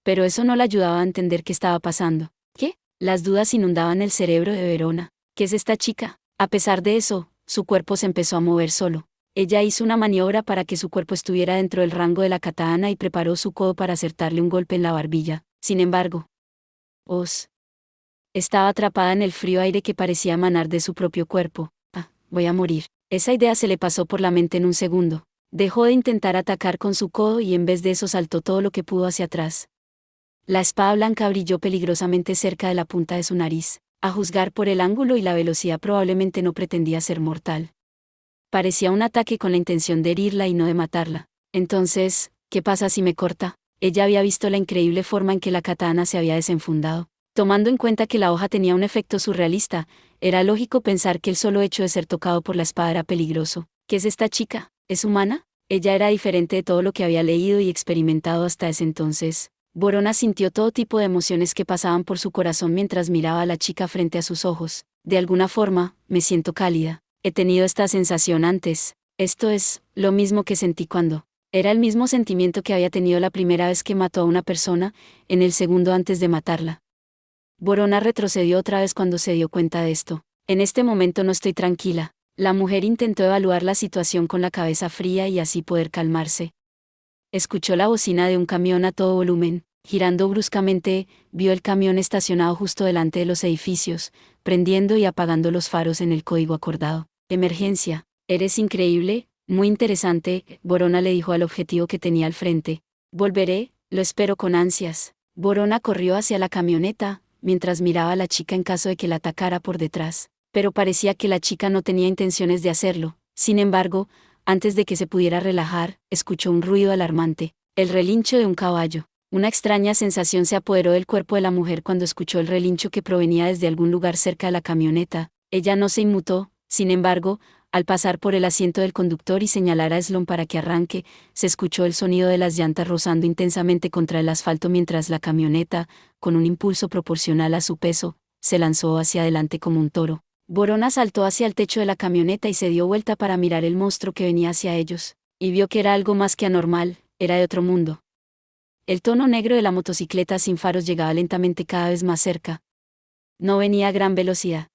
Pero eso no la ayudaba a entender qué estaba pasando. ¿Qué? Las dudas inundaban el cerebro de Verona. ¿Qué es esta chica? A pesar de eso, su cuerpo se empezó a mover solo. Ella hizo una maniobra para que su cuerpo estuviera dentro del rango de la katana y preparó su codo para acertarle un golpe en la barbilla. Sin embargo, estaba atrapada en el frío aire que parecía emanar de su propio cuerpo. Voy a morir. Esa idea se le pasó por la mente en un segundo. Dejó de intentar atacar con su codo y en vez de eso saltó todo lo que pudo hacia atrás. La espada blanca brilló peligrosamente cerca de la punta de su nariz. A juzgar por el ángulo y la velocidad probablemente no pretendía ser mortal. Parecía un ataque con la intención de herirla y no de matarla. Entonces, ¿qué pasa si me corta? Ella había visto la increíble forma en que la katana se había desenfundado. Tomando en cuenta que la hoja tenía un efecto surrealista, era lógico pensar que el solo hecho de ser tocado por la espada era peligroso. ¿Qué es esta chica? ¿Es humana? Ella era diferente de todo lo que había leído y experimentado hasta ese entonces. Borona sintió todo tipo de emociones que pasaban por su corazón mientras miraba a la chica frente a sus ojos. De alguna forma, me siento cálida. He tenido esta sensación antes. Esto es lo mismo que sentí cuando. Era el mismo sentimiento que había tenido la primera vez que mató a una persona, en el segundo antes de matarla. Borona retrocedió otra vez cuando se dio cuenta de esto. En este momento no estoy tranquila. La mujer intentó evaluar la situación con la cabeza fría y así poder calmarse. Escuchó la bocina de un camión a todo volumen. Girando bruscamente, vio el camión estacionado justo delante de los edificios, prendiendo y apagando los faros en el código acordado. Emergencia. Eres increíble, muy interesante, Borona le dijo al objetivo que tenía al frente. Volveré, lo espero con ansias. Borona corrió hacia la camioneta, mientras miraba a la chica en caso de que la atacara por detrás. Pero parecía que la chica no tenía intenciones de hacerlo. Sin embargo, antes de que se pudiera relajar, escuchó un ruido alarmante. El relincho de un caballo. Una extraña sensación se apoderó del cuerpo de la mujer cuando escuchó el relincho que provenía desde algún lugar cerca de la camioneta. Ella no se inmutó, sin embargo, al pasar por el asiento del conductor y señalar a Sloan para que arranque, se escuchó el sonido de las llantas rozando intensamente contra el asfalto mientras la camioneta, con un impulso proporcional a su peso, se lanzó hacia adelante como un toro. Borona saltó hacia el techo de la camioneta y se dio vuelta para mirar el monstruo que venía hacia ellos, y vio que era algo más que anormal, era de otro mundo. El tono negro de la motocicleta sin faros llegaba lentamente cada vez más cerca. No venía a gran velocidad.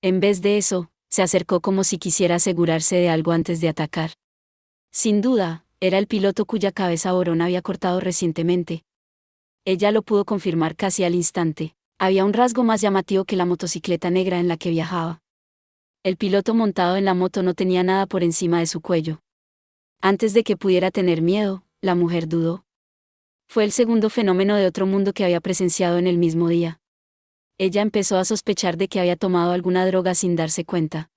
En vez de eso, se acercó como si quisiera asegurarse de algo antes de atacar. Sin duda, era el piloto cuya cabeza Borona había cortado recientemente. Ella lo pudo confirmar casi al instante. Había un rasgo más llamativo que la motocicleta negra en la que viajaba. El piloto montado en la moto no tenía nada por encima de su cuello. Antes de que pudiera tener miedo, la mujer dudó. Fue el segundo fenómeno de otro mundo que había presenciado en el mismo día. Ella empezó a sospechar de que había tomado alguna droga sin darse cuenta.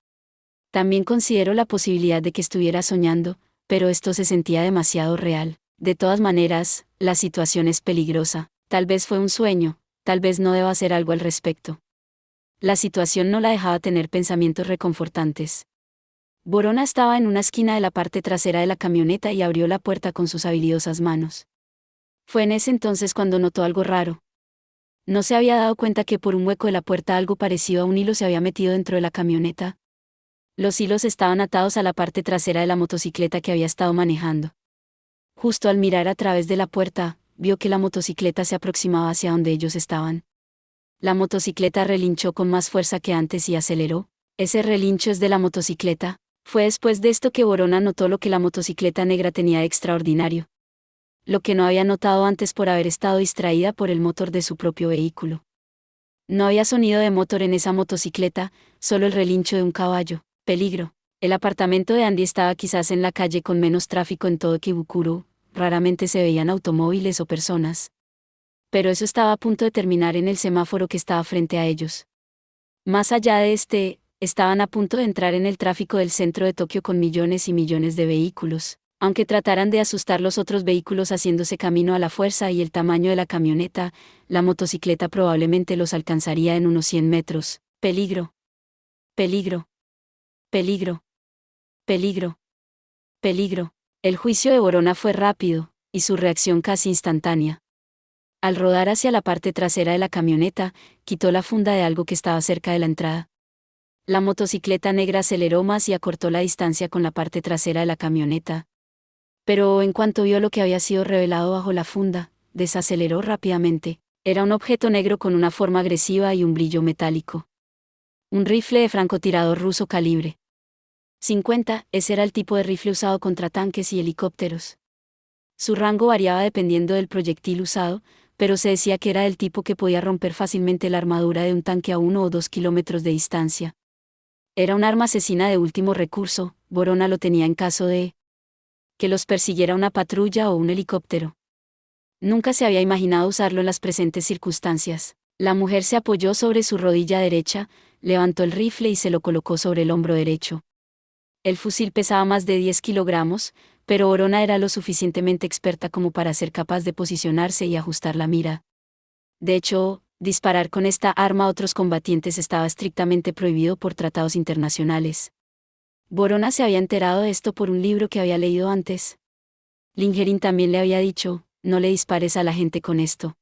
También consideró la posibilidad de que estuviera soñando, pero esto se sentía demasiado real. De todas maneras, la situación es peligrosa. Tal vez fue un sueño, tal vez no deba hacer algo al respecto. La situación no la dejaba tener pensamientos reconfortantes. Borona estaba en una esquina de la parte trasera de la camioneta y abrió la puerta con sus habilidosas manos. Fue en ese entonces cuando notó algo raro. No se había dado cuenta que por un hueco de la puerta algo parecido a un hilo se había metido dentro de la camioneta. Los hilos estaban atados a la parte trasera de la motocicleta que había estado manejando. Justo al mirar a través de la puerta, vio que la motocicleta se aproximaba hacia donde ellos estaban. La motocicleta relinchó con más fuerza que antes y aceleró. Ese relincho es de la motocicleta. Fue después de esto que Borona notó lo que la motocicleta negra tenía de extraordinario. Lo que no había notado antes por haber estado distraída por el motor de su propio vehículo. No había sonido de motor en esa motocicleta, solo el relincho de un caballo. Peligro. El apartamento de Andy estaba quizás en la calle con menos tráfico en todo Kibukuro, raramente se veían automóviles o personas. Pero eso estaba a punto de terminar en el semáforo que estaba frente a ellos. Más allá de estaban a punto de entrar en el tráfico del centro de Tokio con millones y millones de vehículos, aunque trataran de asustar los otros vehículos haciéndose camino a la fuerza y el tamaño de la camioneta, la motocicleta probablemente los alcanzaría en unos 100 metros. Peligro. Peligro. Peligro. Peligro. Peligro. El juicio de Borona fue rápido, y su reacción casi instantánea. Al rodar hacia la parte trasera de la camioneta, quitó la funda de algo que estaba cerca de la entrada. La motocicleta negra aceleró más y acortó la distancia con la parte trasera de la camioneta. Pero en cuanto vio lo que había sido revelado bajo la funda, desaceleró rápidamente. Era un objeto negro con una forma agresiva y un brillo metálico. Un rifle de francotirador ruso calibre 50, ese era el tipo de rifle usado contra tanques y helicópteros. Su rango variaba dependiendo del proyectil usado, pero se decía que era del tipo que podía romper fácilmente la armadura de un tanque a 1 o 2 kilómetros de distancia. Era un arma asesina de último recurso. Borona lo tenía en caso de que los persiguiera una patrulla o un helicóptero. Nunca se había imaginado usarlo en las presentes circunstancias. La mujer se apoyó sobre su rodilla derecha, levantó el rifle y se lo colocó sobre el hombro derecho. El fusil pesaba más de 10 kilogramos, pero Borona era lo suficientemente experta como para ser capaz de posicionarse y ajustar la mira. De hecho, disparar con esta arma a otros combatientes estaba estrictamente prohibido por tratados internacionales. Borona se había enterado de esto por un libro que había leído antes. Lingerin también le había dicho, no le dispares a la gente con esto.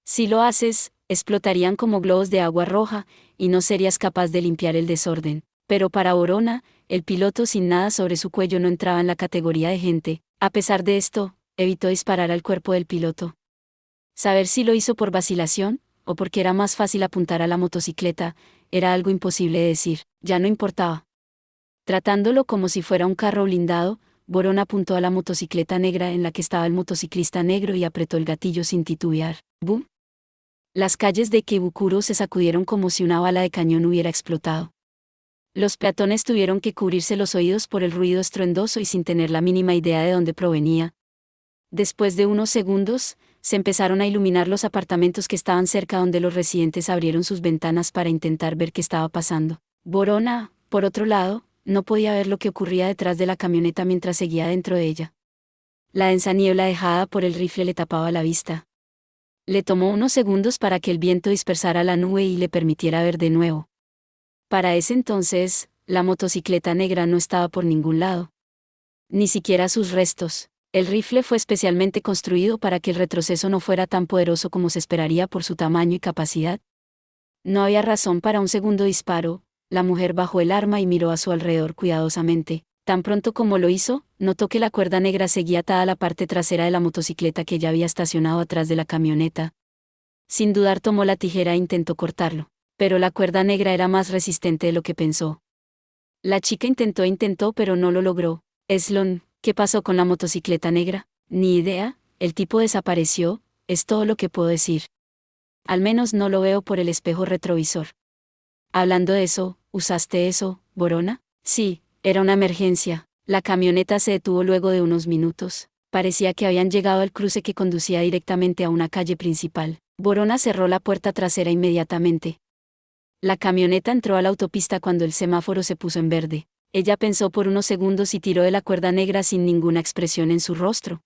Si lo haces, explotarían como globos de agua roja, y no serías capaz de limpiar el desorden. Pero para Borona, el piloto sin nada sobre su cuello no entraba en la categoría de gente. A pesar de esto, evitó disparar al cuerpo del piloto. Saber si lo hizo por vacilación, o porque era más fácil apuntar a la motocicleta, era algo imposible de decir, ya no importaba. Tratándolo como si fuera un carro blindado, Borona apuntó a la motocicleta negra en la que estaba el motociclista negro y apretó el gatillo sin titubear. ¡Bum! Las calles de Kibukuro se sacudieron como si una bala de cañón hubiera explotado. Los peatones tuvieron que cubrirse los oídos por el ruido estruendoso y sin tener la mínima idea de dónde provenía. Después de unos segundos, se empezaron a iluminar los apartamentos que estaban cerca donde los residentes abrieron sus ventanas para intentar ver qué estaba pasando. Borona, por otro lado, no podía ver lo que ocurría detrás de la camioneta mientras seguía dentro de ella. La densa niebla dejada por el rifle le tapaba la vista. Le tomó unos segundos para que el viento dispersara la nube y le permitiera ver de nuevo. Para ese entonces, la motocicleta negra no estaba por ningún lado. Ni siquiera sus restos. El rifle fue especialmente construido para que el retroceso no fuera tan poderoso como se esperaría por su tamaño y capacidad. No había razón para un segundo disparo. La mujer bajó el arma y miró a su alrededor cuidadosamente. Tan pronto como lo hizo, notó que la cuerda negra seguía atada a la parte trasera de la motocicleta que ya había estacionado atrás de la camioneta. Sin dudar tomó la tijera e intentó cortarlo. Pero la cuerda negra era más resistente de lo que pensó. La chica intentó pero no lo logró. Eslon, ¿qué pasó con la motocicleta negra? Ni idea, el tipo desapareció, es todo lo que puedo decir. Al menos no lo veo por el espejo retrovisor. Hablando de eso, ¿usaste eso, Borona? Sí, era una emergencia. La camioneta se detuvo luego de unos minutos. Parecía que habían llegado al cruce que conducía directamente a una calle principal. Borona cerró la puerta trasera inmediatamente. La camioneta entró a la autopista cuando el semáforo se puso en verde. Ella pensó por unos segundos y tiró de la cuerda negra sin ninguna expresión en su rostro.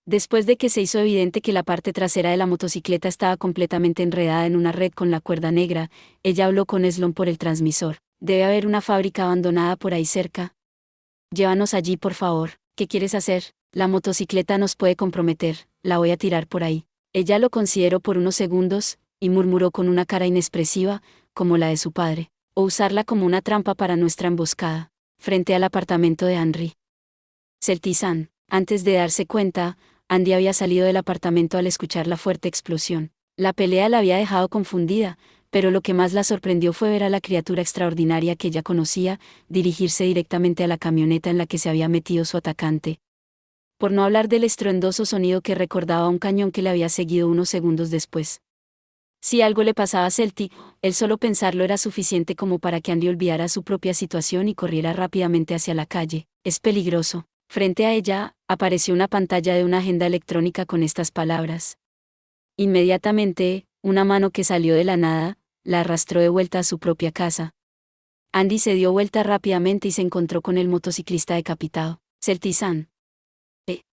Después de que se hizo evidente que la parte trasera de la motocicleta estaba completamente enredada en una red con la cuerda negra, ella habló con Eslon por el transmisor. Debe haber una fábrica abandonada por ahí cerca. Llévanos allí, por favor. ¿Qué quieres hacer? La motocicleta nos puede comprometer, la voy a tirar por ahí. Ella lo consideró por unos segundos, y murmuró con una cara inexpresiva, como la de su padre, o usarla como una trampa para nuestra emboscada, frente al apartamento de Henry. Celtizan. Antes de darse cuenta, Andy había salido del apartamento al escuchar la fuerte explosión. La pelea la había dejado confundida, pero lo que más la sorprendió fue ver a la criatura extraordinaria que ella conocía, dirigirse directamente a la camioneta en la que se había metido su atacante. Por no hablar del estruendoso sonido que recordaba un cañón que le había seguido unos segundos después. Si algo le pasaba a Celti, el solo pensarlo era suficiente como para que Andy olvidara su propia situación y corriera rápidamente hacia la calle. Es peligroso. Frente a ella, apareció una pantalla de una agenda electrónica con estas palabras. Inmediatamente, una mano que salió de la nada, la arrastró de vuelta a su propia casa. Andy se dio vuelta rápidamente y se encontró con el motociclista decapitado, Celti-san.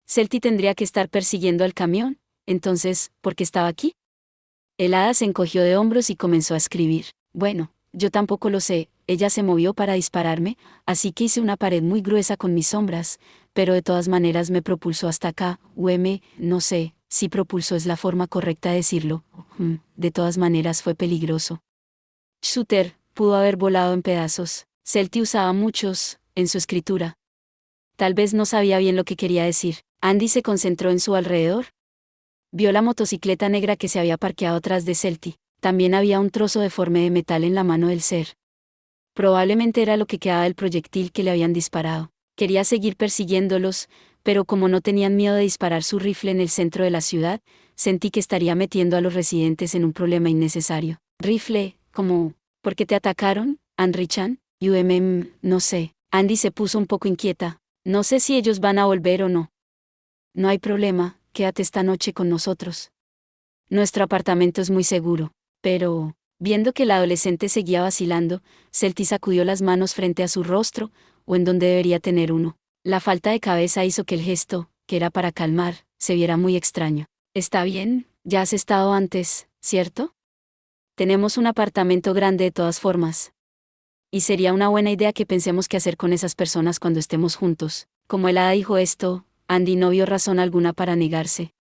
Celti tendría que estar persiguiendo al camión, entonces, ¿por qué estaba aquí? El hada se encogió de hombros y comenzó a escribir. Bueno, yo tampoco lo sé, ella se movió para dispararme, así que hice una pared muy gruesa con mis sombras, pero de todas maneras me propulsó hasta acá, no sé, si propulsó es la forma correcta de decirlo, de todas maneras fue peligroso. Shooter, pudo haber volado en pedazos. Celti usaba muchos, en su escritura. Tal vez no sabía bien lo que quería decir. Andy se concentró en su alrededor. Vio la motocicleta negra que se había parqueado atrás de Celti. También había un trozo deforme de metal en la mano del ser. Probablemente era lo que quedaba del proyectil que le habían disparado. Quería seguir persiguiéndolos, pero como no tenían miedo de disparar su rifle en el centro de la ciudad, sentí que estaría metiendo a los residentes en un problema innecesario. Rifle, como, ¿por qué te atacaron, Henry-chan? No sé. Andy se puso un poco inquieta. No sé si ellos van a volver o no. No hay problema, quédate esta noche con nosotros. Nuestro apartamento es muy seguro. Pero, viendo que el adolescente seguía vacilando, Celti sacudió las manos frente a su rostro, o en donde debería tener uno. La falta de cabeza hizo que el gesto, que era para calmar, se viera muy extraño. Está bien, ya has estado antes, ¿cierto? Tenemos un apartamento grande de todas formas. Y sería una buena idea que pensemos qué hacer con esas personas cuando estemos juntos. Como el hada dijo esto, Andy no vio razón alguna para negarse.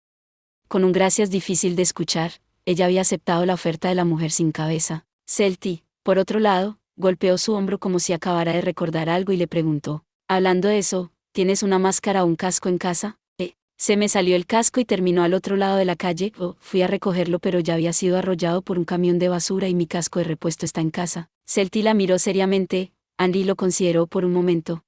Con un gracias difícil de escuchar, ella había aceptado la oferta de la mujer sin cabeza. Celti, por otro lado, golpeó su hombro como si acabara de recordar algo y le preguntó, hablando de eso, ¿tienes una máscara o un casco en casa? Se me salió el casco y terminó al otro lado de la calle. Fui a recogerlo pero ya había sido arrollado por un camión de basura y mi casco de repuesto está en casa. Celti la miró seriamente. Andy lo consideró por un momento.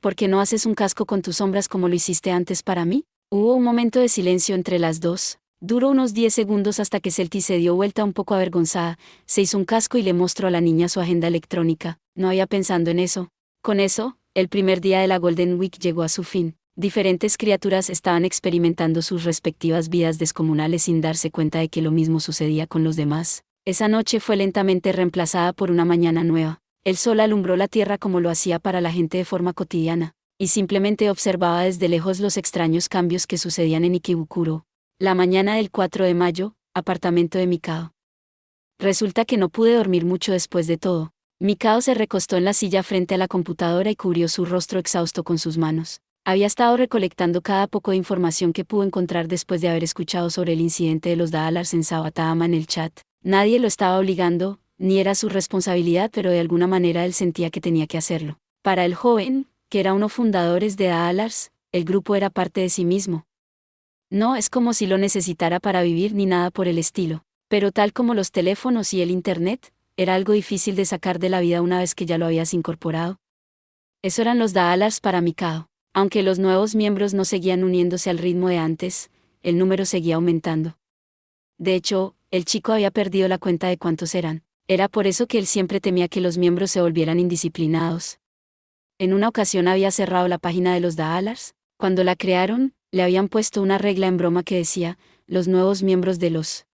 ¿Por qué no haces un casco con tus sombras como lo hiciste antes para mí? Hubo un momento de silencio entre las dos. Duró unos 10 segundos hasta que Celti se dio vuelta un poco avergonzada, se hizo un casco y le mostró a la niña su agenda electrónica. No había pensado en eso. Con eso, el primer día de la Golden Week llegó a su fin. Diferentes criaturas estaban experimentando sus respectivas vidas descomunales sin darse cuenta de que lo mismo sucedía con los demás. Esa noche fue lentamente reemplazada por una mañana nueva. El sol alumbró la tierra como lo hacía para la gente de forma cotidiana, y simplemente observaba desde lejos los extraños cambios que sucedían en Ikebukuro. La mañana del 4 de mayo, apartamento de Mikao. Resulta que no pude dormir mucho después de todo. Mikao se recostó en la silla frente a la computadora y cubrió su rostro exhausto con sus manos. Había estado recolectando cada poco de información que pudo encontrar después de haber escuchado sobre el incidente de los Daalars en Sabatama en el chat. Nadie lo estaba obligando, ni era su responsabilidad, pero de alguna manera él sentía que tenía que hacerlo. Para el joven, que era uno de los fundadores de Daalars, el grupo era parte de sí mismo. No es como si lo necesitara para vivir ni nada por el estilo, pero tal como los teléfonos y el Internet, era algo difícil de sacar de la vida una vez que ya lo habías incorporado. Eso eran los Daalars para Mikao. Aunque los nuevos miembros no seguían uniéndose al ritmo de antes, el número seguía aumentando. De hecho, el chico había perdido la cuenta de cuántos eran. Era por eso que él siempre temía que los miembros se volvieran indisciplinados. En una ocasión había cerrado la página de los Daalars. Cuando la crearon, le habían puesto una regla en broma que decía, los nuevos miembros de los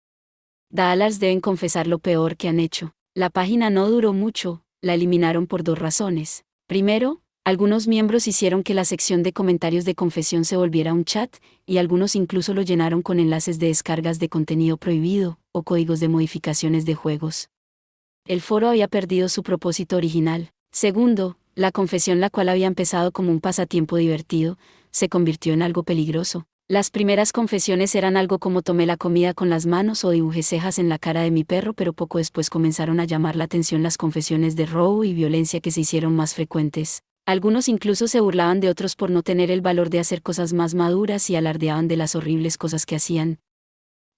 Daalars deben confesar lo peor que han hecho. La página no duró mucho, la eliminaron por dos razones. Primero, algunos miembros hicieron que la sección de comentarios de confesión se volviera un chat, y algunos incluso lo llenaron con enlaces de descargas de contenido prohibido, o códigos de modificaciones de juegos. El foro había perdido su propósito original. Segundo, la confesión, la cual había empezado como un pasatiempo divertido, se convirtió en algo peligroso. Las primeras confesiones eran algo como tomé la comida con las manos o dibujé cejas en la cara de mi perro, pero poco después comenzaron a llamar la atención las confesiones de robo y violencia que se hicieron más frecuentes. Algunos incluso se burlaban de otros por no tener el valor de hacer cosas más maduras y alardeaban de las horribles cosas que hacían.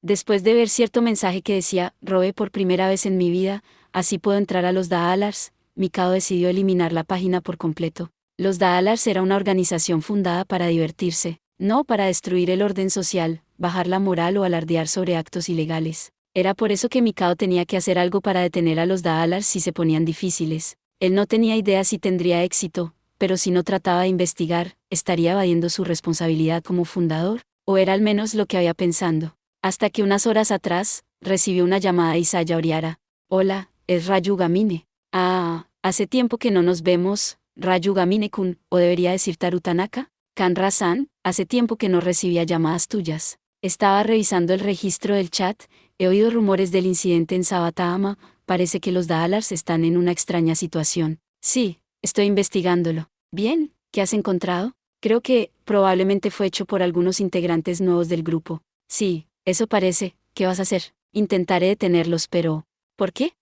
Después de ver cierto mensaje que decía, robé por primera vez en mi vida, así puedo entrar a los Daalars, Mikao decidió eliminar la página por completo. Los Daalars era una organización fundada para divertirse, no para destruir el orden social, bajar la moral o alardear sobre actos ilegales. Era por eso que Mikao tenía que hacer algo para detener a los Daalars si se ponían difíciles. Él no tenía idea si tendría éxito, pero si no trataba de investigar, estaría evadiendo su responsabilidad como fundador, o era al menos lo que había pensando. Hasta que unas horas atrás, recibió una llamada de Isaya Oriara. Hola, es Ryugamine. Ah, hace tiempo que no nos vemos, Ryugamine-kun, o debería decir Tarutanaka. Kanra-san, hace tiempo que no recibía llamadas tuyas. Estaba revisando el registro del chat, he oído rumores del incidente en Sabatama, parece que los Daalars están en una extraña situación. Sí, estoy investigándolo. Bien, ¿qué has encontrado? Creo que, probablemente fue hecho por algunos integrantes nuevos del grupo. Sí, eso parece. ¿Qué vas a hacer? Intentaré detenerlos, pero... ¿Por qué?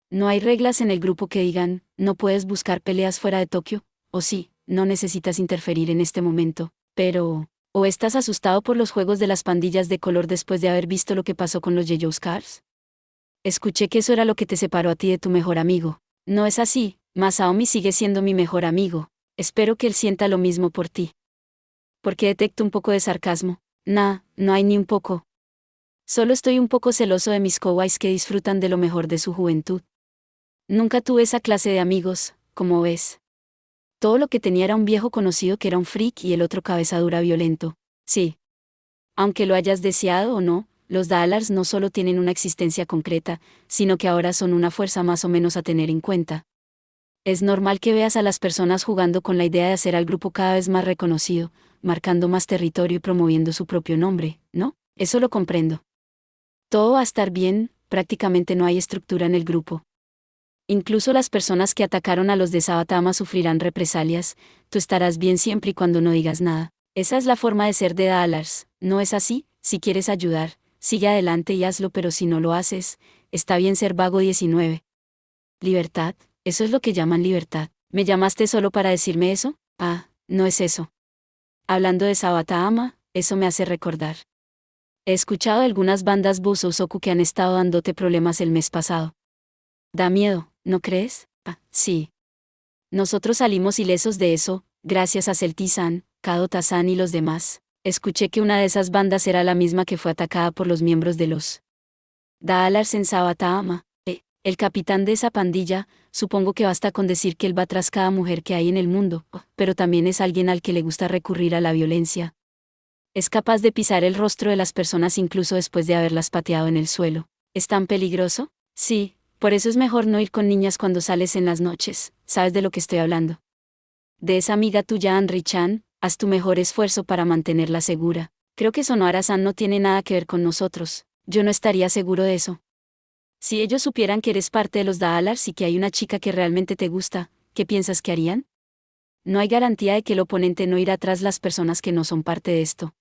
No hay reglas en el grupo que digan, no puedes buscar peleas fuera de Tokio, o sí, no necesitas interferir en este momento, pero... ¿O estás asustado por los juegos de las pandillas de color después de haber visto lo que pasó con los Yellow Scars? Escuché que eso era lo que te separó a ti de tu mejor amigo. No es así, Masaomi sigue siendo mi mejor amigo. Espero que él sienta lo mismo por ti. Porque detecto un poco de sarcasmo. No hay ni un poco. Solo estoy un poco celoso de mis kowais que disfrutan de lo mejor de su juventud. Nunca tuve esa clase de amigos, como ves. Todo lo que tenía era un viejo conocido que era un freak y el otro cabeza dura violento. Sí. Aunque lo hayas deseado o no, los Daalars no solo tienen una existencia concreta, sino que ahora son una fuerza más o menos a tener en cuenta. Es normal que veas a las personas jugando con la idea de hacer al grupo cada vez más reconocido, marcando más territorio y promoviendo su propio nombre, ¿no? Eso lo comprendo. Todo va a estar bien, prácticamente no hay estructura en el grupo. Incluso las personas que atacaron a los de Sabatama sufrirán represalias, tú estarás bien siempre y cuando no digas nada. Esa es la forma de ser de Daalars, ¿no es así? Si quieres ayudar, sigue adelante y hazlo, pero si no lo haces, está bien ser vago 19. Libertad, eso es lo que llaman libertad. ¿Me llamaste solo para decirme eso? Ah, no es eso. Hablando de Sabatama, eso me hace recordar. He escuchado de algunas bandas Busousoku que han estado dándote problemas el mes pasado. Da miedo, ¿no crees? Ah, sí. Nosotros salimos ilesos de eso, gracias a Celti-san, Kadota-san y los demás. Escuché que una de esas bandas era la misma que fue atacada por los miembros de los Daalars en Sabatama. El capitán de esa pandilla, supongo que basta con decir que él va tras cada mujer que hay en el mundo, pero también es alguien al que le gusta recurrir a la violencia. Es capaz de pisar el rostro de las personas incluso después de haberlas pateado en el suelo. ¿Es tan peligroso? Sí, por eso es mejor no ir con niñas cuando sales en las noches, ¿sabes de lo que estoy hablando? De esa amiga tuya Anri-chan, haz tu mejor esfuerzo para mantenerla segura. Creo que Sonohara-san no tiene nada que ver con nosotros, yo no estaría seguro de eso. Si ellos supieran que eres parte de los Daalars y que hay una chica que realmente te gusta, ¿qué piensas que harían? No hay garantía de que el oponente no irá tras las personas que no son parte de esto.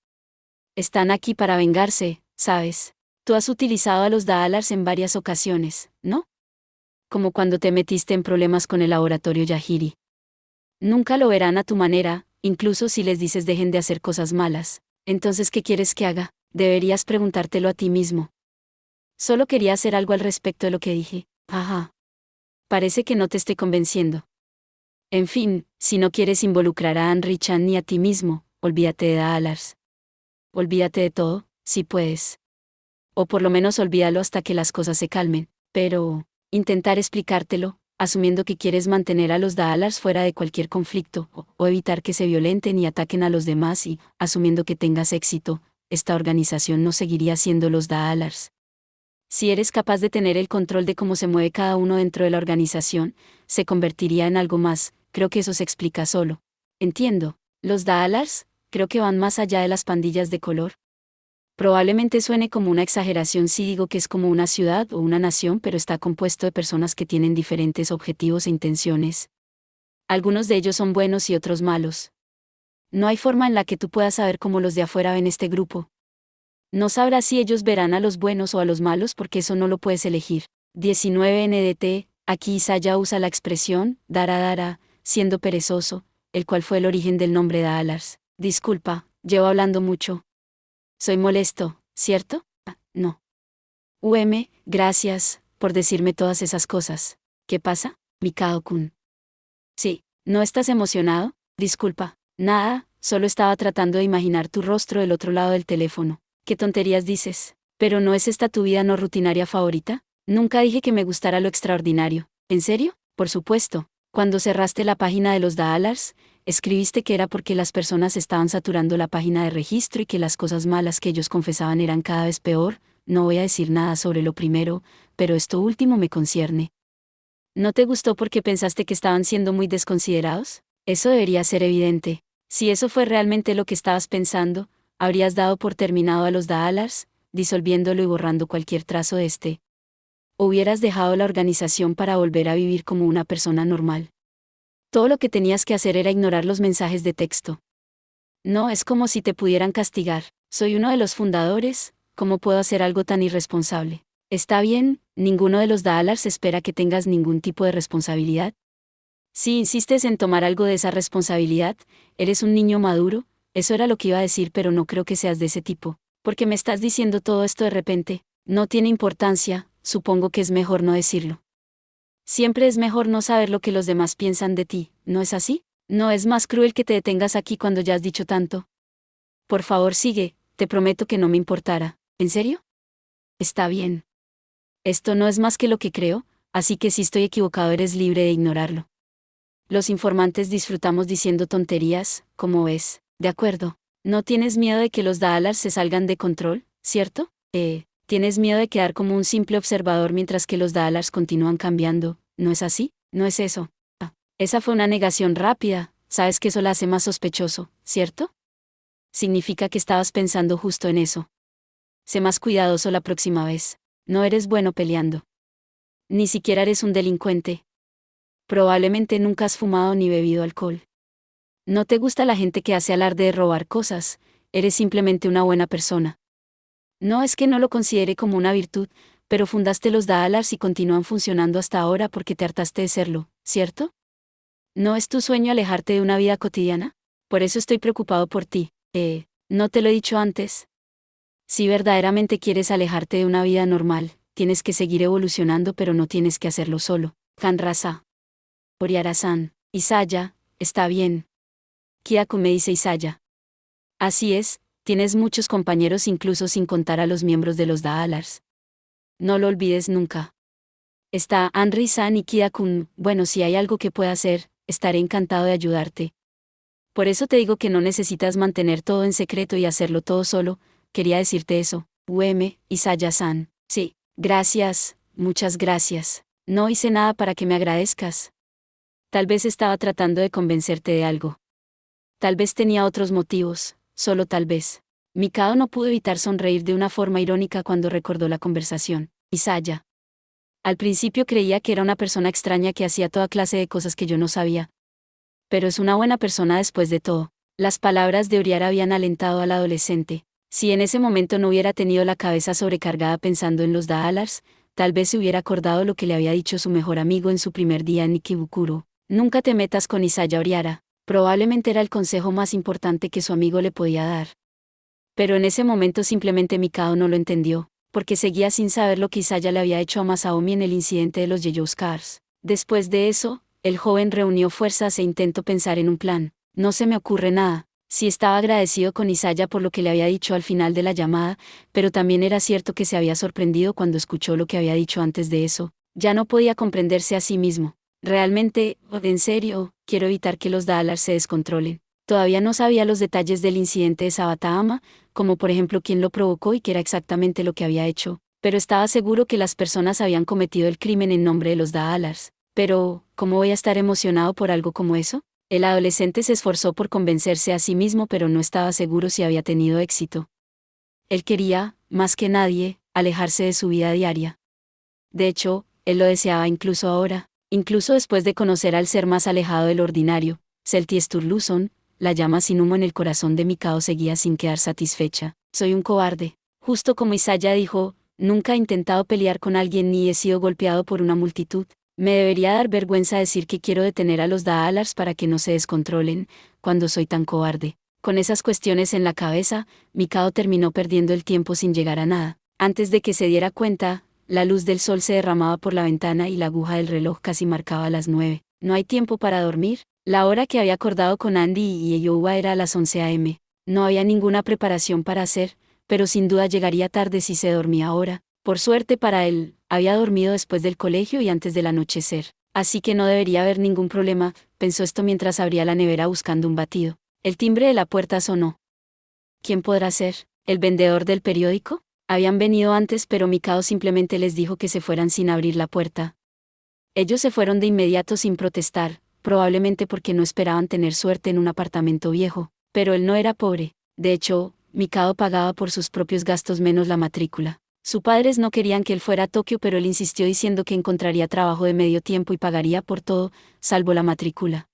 Están aquí para vengarse, ¿sabes? Tú has utilizado a los Daalars en varias ocasiones, ¿no? Como cuando te metiste en problemas con el laboratorio Yahiri. Nunca lo verán a tu manera, incluso si les dices dejen de hacer cosas malas. Entonces, ¿qué quieres que haga? Deberías preguntártelo a ti mismo. Solo quería hacer algo al respecto de lo que dije. Ajá. Parece que no te estoy convenciendo. En fin, si no quieres involucrar a Anri-chan ni a ti mismo, olvídate de Daalars. Olvídate de todo, si puedes. O por lo menos olvídalo hasta que las cosas se calmen, pero intentar explicártelo, asumiendo que quieres mantener a los Daalars fuera de cualquier conflicto, o evitar que se violenten y ataquen a los demás y, asumiendo que tengas éxito, esta organización no seguiría siendo los Daalars. Si eres capaz de tener el control de cómo se mueve cada uno dentro de la organización, se convertiría en algo más, creo que eso se explica solo. Entiendo, los Daalars, creo que van más allá de las pandillas de color. Probablemente suene como una exageración si digo que es como una ciudad o una nación, pero está compuesto de personas que tienen diferentes objetivos e intenciones. Algunos de ellos son buenos y otros malos. No hay forma en la que tú puedas saber cómo los de afuera ven este grupo. No sabrás si ellos verán a los buenos o a los malos porque eso no lo puedes elegir. 19 NDT, aquí Isaya usa la expresión, dara, siendo perezoso, el cual fue el origen del nombre Daalars. Disculpa, llevo hablando mucho. Soy molesto, ¿cierto? Ah, no. Gracias, por decirme todas esas cosas. ¿Qué pasa, Mikao-kun? Sí, ¿no estás emocionado? Disculpa, nada, solo estaba tratando de imaginar tu rostro del otro lado del teléfono. ¿Qué tonterías dices? ¿Pero no es esta tu vida no rutinaria favorita? Nunca dije que me gustara lo extraordinario. ¿En serio? Por supuesto. Cuando cerraste la página de los Daalars, escribiste que era porque las personas estaban saturando la página de registro y que las cosas malas que ellos confesaban eran cada vez peor. No voy a decir nada sobre lo primero, pero esto último me concierne. ¿No te gustó porque pensaste que estaban siendo muy desconsiderados? Eso debería ser evidente. Si eso fue realmente lo que estabas pensando, habrías dado por terminado a los Daalars, disolviéndolo y borrando cualquier trazo de este. Hubieras dejado la organización para volver a vivir como una persona normal. Todo lo que tenías que hacer era ignorar los mensajes de texto. No es como si te pudieran castigar. Soy uno de los fundadores, ¿cómo puedo hacer algo tan irresponsable? Está bien, ninguno de los Daalars espera que tengas ningún tipo de responsabilidad. Si insistes en tomar algo de esa responsabilidad, eres un niño maduro, eso era lo que iba a decir, pero no creo que seas de ese tipo. ¿Por qué me estás diciendo todo esto de repente? No tiene importancia, supongo que es mejor no decirlo. Siempre es mejor no saber lo que los demás piensan de ti, ¿no es así? ¿No es más cruel que te detengas aquí cuando ya has dicho tanto? Por favor sigue, te prometo que no me importará. ¿En serio? Está bien. Esto no es más que lo que creo, así que si estoy equivocado eres libre de ignorarlo. Los informantes disfrutamos diciendo tonterías, ¿cómo ves? De acuerdo. ¿No tienes miedo de que los Daalars se salgan de control, cierto? Tienes miedo de quedar como un simple observador mientras que los Daalars continúan cambiando, ¿no es así? No es eso. Esa fue una negación rápida, sabes que eso la hace más sospechoso, ¿cierto? Significa que estabas pensando justo en eso. Sé más cuidadoso la próxima vez. No eres bueno peleando. Ni siquiera eres un delincuente. Probablemente nunca has fumado ni bebido alcohol. No te gusta la gente que hace alarde de robar cosas, eres simplemente una buena persona. No es que no lo considere como una virtud, pero fundaste los Daalars y continúan funcionando hasta ahora porque te hartaste de serlo, ¿cierto? ¿No es tu sueño alejarte de una vida cotidiana? Por eso estoy preocupado por ti. ¿No te lo he dicho antes? Si verdaderamente quieres alejarte de una vida normal, tienes que seguir evolucionando, pero no tienes que hacerlo solo. Kanrasa. Oriara-san. Isaya, está bien. Kyaku, me dice Isaya. Así es, tienes muchos compañeros incluso sin contar a los miembros de los Daalars. No lo olvides nunca. Está Henry-san y Kyaku. Bueno, si hay algo que pueda hacer, estaré encantado de ayudarte. Por eso te digo que no necesitas mantener todo en secreto y hacerlo todo solo, quería decirte eso. Isaya-san. Sí, gracias, muchas gracias. No hice nada para que me agradezcas. Tal vez estaba tratando de convencerte de algo. Tal vez tenía otros motivos, solo tal vez. Mikao no pudo evitar sonreír de una forma irónica cuando recordó la conversación. Isaya. Al principio creía que era una persona extraña que hacía toda clase de cosas que yo no sabía. Pero es una buena persona después de todo. Las palabras de Oriara habían alentado al adolescente. Si en ese momento no hubiera tenido la cabeza sobrecargada pensando en los Daalars, tal vez se hubiera acordado lo que le había dicho su mejor amigo en su primer día en Ikebukuro. Nunca te metas con Isaya Oriara. Probablemente era el consejo más importante que su amigo le podía dar. Pero en ese momento simplemente Mikao no lo entendió, porque seguía sin saber lo que Isaya le había hecho a Masaomi en el incidente de los Yellow Cars. Después de eso, el joven reunió fuerzas e intentó pensar en un plan. No se me ocurre nada. Sí estaba agradecido con Isaya por lo que le había dicho al final de la llamada, pero también era cierto que se había sorprendido cuando escuchó lo que había dicho antes de eso. Ya no podía comprenderse a sí mismo. Realmente, en serio, quiero evitar que los Daalars se descontrolen. Todavía no sabía los detalles del incidente de Sabatama, como por ejemplo quién lo provocó y qué era exactamente lo que había hecho, pero estaba seguro que las personas habían cometido el crimen en nombre de los Daalars. Pero, ¿cómo voy a estar emocionado por algo como eso? El adolescente se esforzó por convencerse a sí mismo, pero no estaba seguro si había tenido éxito. Él quería, más que nadie, alejarse de su vida diaria. De hecho, él lo deseaba incluso ahora. Incluso después de conocer al ser más alejado del ordinario, Celtiesturluson, la llama sin humo en el corazón de Mikao seguía sin quedar satisfecha. Soy un cobarde. Justo como Isaya dijo, nunca he intentado pelear con alguien ni he sido golpeado por una multitud. Me debería dar vergüenza decir que quiero detener a los Daalars para que no se descontrolen, cuando soy tan cobarde. Con esas cuestiones en la cabeza, Mikao terminó perdiendo el tiempo sin llegar a nada. Antes de que se diera cuenta, la luz del sol se derramaba por la ventana y la aguja del reloj casi marcaba las 9. No hay tiempo para dormir. La hora que había acordado con Andy y Eyouba era a las 11 a.m. No había ninguna preparación para hacer, pero sin duda llegaría tarde si se dormía ahora. Por suerte para él, había dormido después del colegio y antes del anochecer. Así que no debería haber ningún problema, pensó esto mientras abría la nevera buscando un batido. El timbre de la puerta sonó. ¿Quién podrá ser? ¿El vendedor del periódico? Habían venido antes, pero Mikao simplemente les dijo que se fueran sin abrir la puerta. Ellos se fueron de inmediato sin protestar, probablemente porque no esperaban tener suerte en un apartamento viejo, pero él no era pobre. De hecho, Mikao pagaba por sus propios gastos menos la matrícula. Sus padres no querían que él fuera a Tokio, pero él insistió diciendo que encontraría trabajo de medio tiempo y pagaría por todo, salvo la matrícula.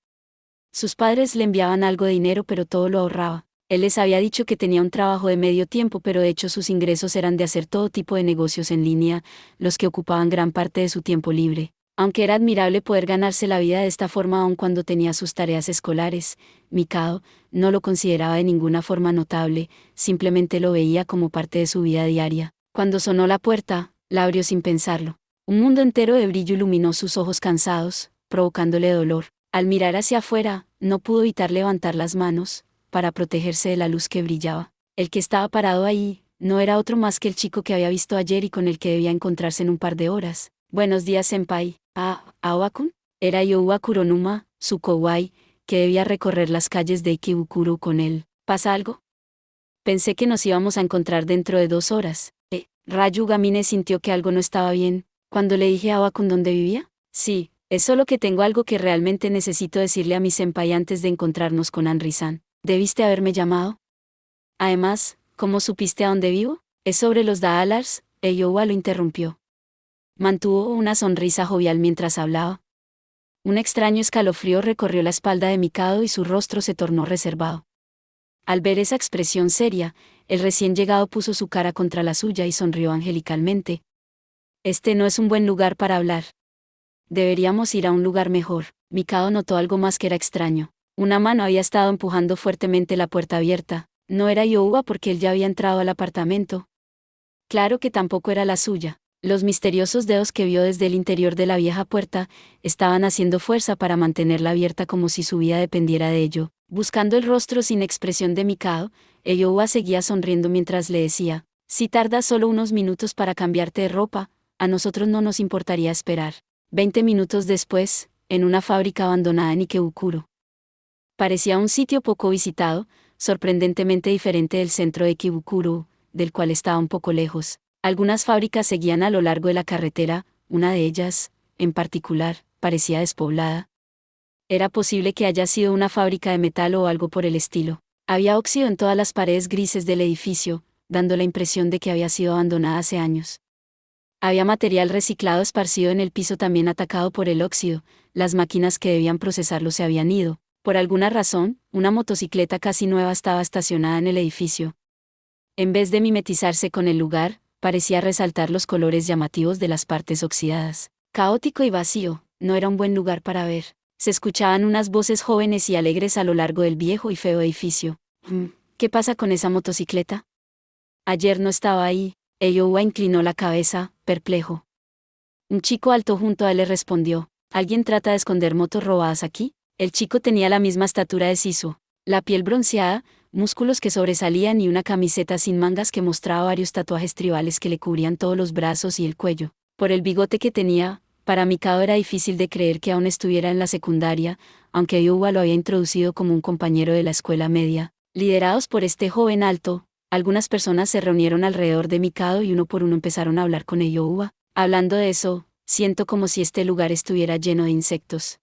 Sus padres le enviaban algo de dinero, pero todo lo ahorraba. Él les había dicho que tenía un trabajo de medio tiempo, pero de hecho sus ingresos eran de hacer todo tipo de negocios en línea, los que ocupaban gran parte de su tiempo libre. Aunque era admirable poder ganarse la vida de esta forma aun cuando tenía sus tareas escolares, Mikao no lo consideraba de ninguna forma notable, simplemente lo veía como parte de su vida diaria. Cuando sonó la puerta, la abrió sin pensarlo. Un mundo entero de brillo iluminó sus ojos cansados, provocándole dolor. Al mirar hacia afuera, no pudo evitar levantar las manos, para protegerse de la luz que brillaba. El que estaba parado ahí, no era otro más que el chico que había visto ayer y con el que debía encontrarse en un par de horas. Buenos días, senpai. Aoba-kun. Era Youba Kuronuma, su kawaii, que debía recorrer las calles de Ikebukuro con él. ¿Pasa algo? Pensé que nos íbamos a encontrar dentro de 2 horas. Ryu Gamine sintió que algo no estaba bien. Cuando le dije a Aoba-kun dónde vivía. Sí, es solo que tengo algo que realmente necesito decirle a mi senpai antes de encontrarnos con Anri-san. ¿Debiste haberme llamado? Además, ¿cómo supiste a dónde vivo? Es sobre los Daalars. Youba lo interrumpió. Mantuvo una sonrisa jovial mientras hablaba. Un extraño escalofrío recorrió la espalda de Mikado y su rostro se tornó reservado. Al ver esa expresión seria, el recién llegado puso su cara contra la suya y sonrió angelicalmente. Este no es un buen lugar para hablar. Deberíamos ir a un lugar mejor. Mikado notó algo más que era extraño. Una mano había estado empujando fuertemente la puerta abierta. No era Youba porque él ya había entrado al apartamento. Claro que tampoco era la suya. Los misteriosos dedos que vio desde el interior de la vieja puerta estaban haciendo fuerza para mantenerla abierta como si su vida dependiera de ello. Buscando el rostro sin expresión de Mikado, Youba seguía sonriendo mientras le decía: si tardas solo unos minutos para cambiarte de ropa, a nosotros no nos importaría esperar. 20 minutos después, en una fábrica abandonada en Ikebukuro. Parecía un sitio poco visitado, sorprendentemente diferente del centro de Ikebukuro, del cual estaba un poco lejos. Algunas fábricas seguían a lo largo de la carretera, una de ellas, en particular, parecía despoblada. Era posible que haya sido una fábrica de metal o algo por el estilo. Había óxido en todas las paredes grises del edificio, dando la impresión de que había sido abandonada hace años. Había material reciclado esparcido en el piso también atacado por el óxido. Las máquinas que debían procesarlo se habían ido. Por alguna razón, una motocicleta casi nueva estaba estacionada en el edificio. En vez de mimetizarse con el lugar, parecía resaltar los colores llamativos de las partes oxidadas. Caótico y vacío, no era un buen lugar para ver. Se escuchaban unas voces jóvenes y alegres a lo largo del viejo y feo edificio. ¿Qué pasa con esa motocicleta? Ayer no estaba ahí. Youba inclinó la cabeza, perplejo. Un chico alto junto a él le respondió: ¿alguien trata de esconder motos robadas aquí? El chico tenía la misma estatura de Sisu, la piel bronceada, músculos que sobresalían y una camiseta sin mangas que mostraba varios tatuajes tribales que le cubrían todos los brazos y el cuello. Por el bigote que tenía, para Mikado era difícil de creer que aún estuviera en la secundaria, aunque Youba lo había introducido como un compañero de la escuela media. Liderados por este joven alto, algunas personas se reunieron alrededor de Mikado y uno por uno empezaron a hablar con Youba. Hablando de eso, siento como si este lugar estuviera lleno de insectos.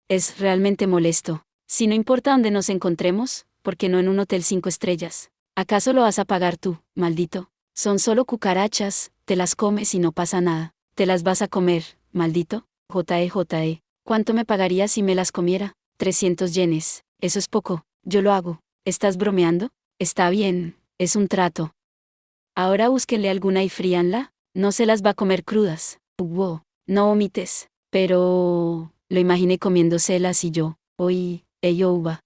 Es realmente molesto. Si no importa dónde nos encontremos, ¿por qué no en un hotel 5 estrellas? ¿Acaso lo vas a pagar tú, maldito? Son solo cucarachas, te las comes y no pasa nada. ¿Te las vas a comer, maldito? JE. ¿Cuánto me pagarías si me las comiera? 300 yenes. Eso es poco. Yo lo hago. ¿Estás bromeando? Está bien, es un trato. Ahora búsquenle alguna y fríanla. No se las va a comer crudas. Wow, no vomites. Pero... lo imaginé comiéndoselas y yo, Youba.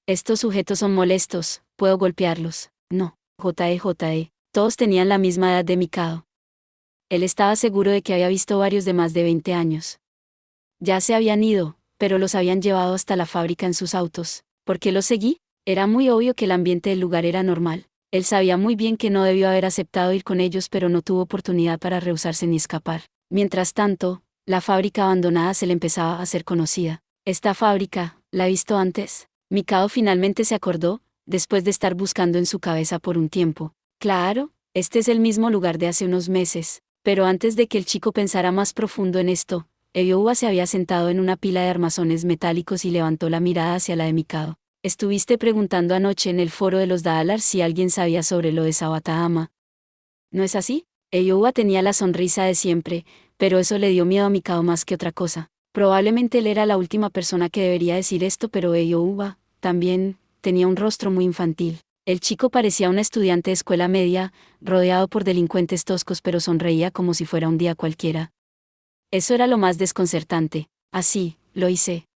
Estos sujetos son molestos, ¿puedo golpearlos? No, JE. Todos tenían la misma edad de Mikado. Él estaba seguro de que había visto varios de más de 20 años. Ya se habían ido, pero los habían llevado hasta la fábrica en sus autos. ¿Por qué los seguí? Era muy obvio que el ambiente del lugar era normal. Él sabía muy bien que no debió haber aceptado ir con ellos, pero no tuvo oportunidad para rehusarse ni escapar. Mientras tanto, la fábrica abandonada se le empezaba a hacer conocida. Esta fábrica, ¿la he visto antes? Mikado finalmente se acordó, después de estar buscando en su cabeza por un tiempo. Claro, este es el mismo lugar de hace unos meses. Pero antes de que el chico pensara más profundo en esto, Eiyouba se había sentado en una pila de armazones metálicos y levantó la mirada hacia la de Mikado. Estuviste preguntando anoche en el foro de los Daalars si alguien sabía sobre lo de Sabatama. ¿No es así? Eiyouba tenía la sonrisa de siempre, pero eso le dio miedo a Mikado más que otra cosa. Probablemente él era la última persona que debería decir esto, pero Eiyouba, también, tenía un rostro muy infantil. El chico parecía un estudiante de escuela media, rodeado por delincuentes toscos, pero sonreía como si fuera un día cualquiera. Eso era lo más desconcertante. Así, lo hice.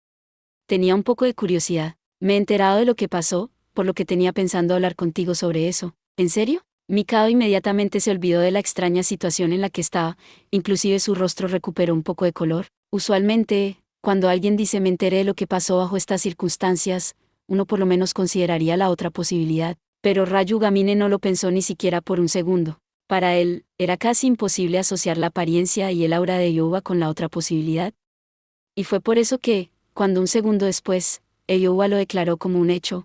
Tenía un poco de curiosidad. Me he enterado de lo que pasó, por lo que tenía pensando hablar contigo sobre eso. ¿En serio? Mikado inmediatamente se olvidó de la extraña situación en la que estaba, inclusive su rostro recuperó un poco de color. Usualmente, cuando alguien dice me enteré de lo que pasó bajo estas circunstancias, uno por lo menos consideraría la otra posibilidad, pero Ryugamine no lo pensó ni siquiera por un segundo. Para él, era casi imposible asociar la apariencia y el aura de Eiyouba con la otra posibilidad. Y fue por eso que, cuando un segundo después, Eiyouba lo declaró como un hecho,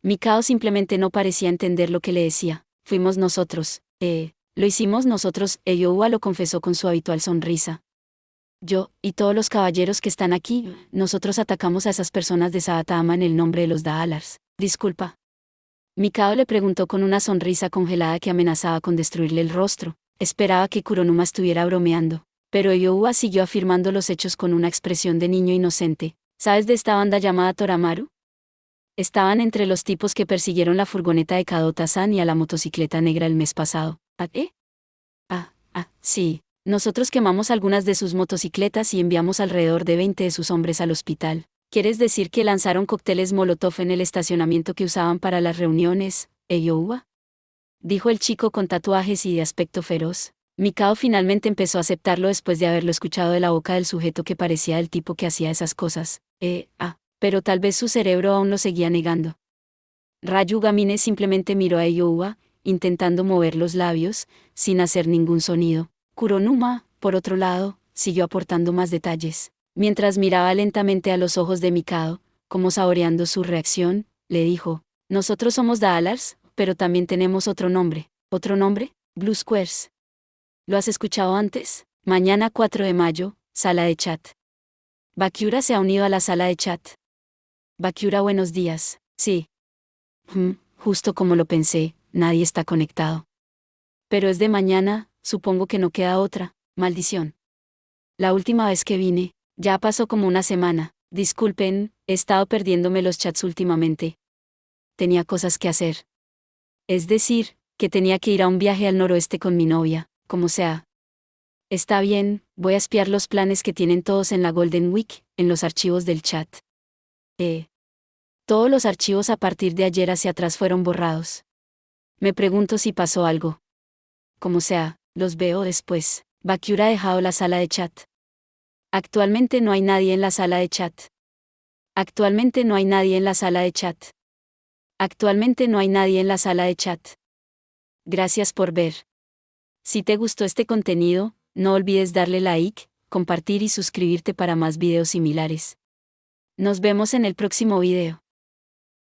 Mikao simplemente no parecía entender lo que le decía. Fuimos nosotros, lo hicimos nosotros, Eiyouba lo confesó con su habitual sonrisa. Yo, y todos los caballeros que están aquí, nosotros atacamos a esas personas de Sabatama en el nombre de los Daalars. Disculpa. Mikao le preguntó con una sonrisa congelada que amenazaba con destruirle el rostro. Esperaba que Kuronuma estuviera bromeando. Pero Eiyouba siguió afirmando los hechos con una expresión de niño inocente. ¿Sabes de esta banda llamada Toramaru? Estaban entre los tipos que persiguieron la furgoneta de Kadota-san y a la motocicleta negra el mes pasado. ¿Ah, qué? Sí. Nosotros quemamos algunas de sus motocicletas y enviamos alrededor de 20 de sus hombres al hospital. ¿Quieres decir que lanzaron cócteles Molotov en el estacionamiento que usaban para las reuniones, Eiyouba? Dijo el chico con tatuajes y de aspecto feroz. Mikao finalmente empezó a aceptarlo después de haberlo escuchado de la boca del sujeto que parecía el tipo que hacía esas cosas. Pero tal vez su cerebro aún lo seguía negando. Ryugamine simplemente miró a Eiyouba, intentando mover los labios, sin hacer ningún sonido. Kuronuma, por otro lado, siguió aportando más detalles. Mientras miraba lentamente a los ojos de Mikado, como saboreando su reacción, le dijo, nosotros somos Daalars, pero también tenemos otro nombre. ¿Otro nombre? Blue Squares. ¿Lo has escuchado antes? Mañana 4 de mayo, sala de chat. Bakura se ha unido a la sala de chat. Bakura, buenos días. Sí. Justo como lo pensé, nadie está conectado. Pero es de mañana, supongo que no queda otra. Maldición. La última vez que vine, ya pasó como una semana. Disculpen, he estado perdiéndome los chats últimamente. Tenía cosas que hacer. Es decir, que tenía que ir a un viaje al noroeste con mi novia, como sea. Está bien, voy a espiar los planes que tienen todos en la Golden Week, en los archivos del chat. Todos los archivos a partir de ayer hacia atrás fueron borrados. Me pregunto si pasó algo. Como sea, los veo después. Bakura ha dejado la sala de chat. Actualmente no hay nadie en la sala de chat. Actualmente no hay nadie en la sala de chat. Actualmente no hay nadie en la sala de chat. Gracias por ver. Si te gustó este contenido, no olvides darle like, compartir y suscribirte para más videos similares. Nos vemos en el próximo video.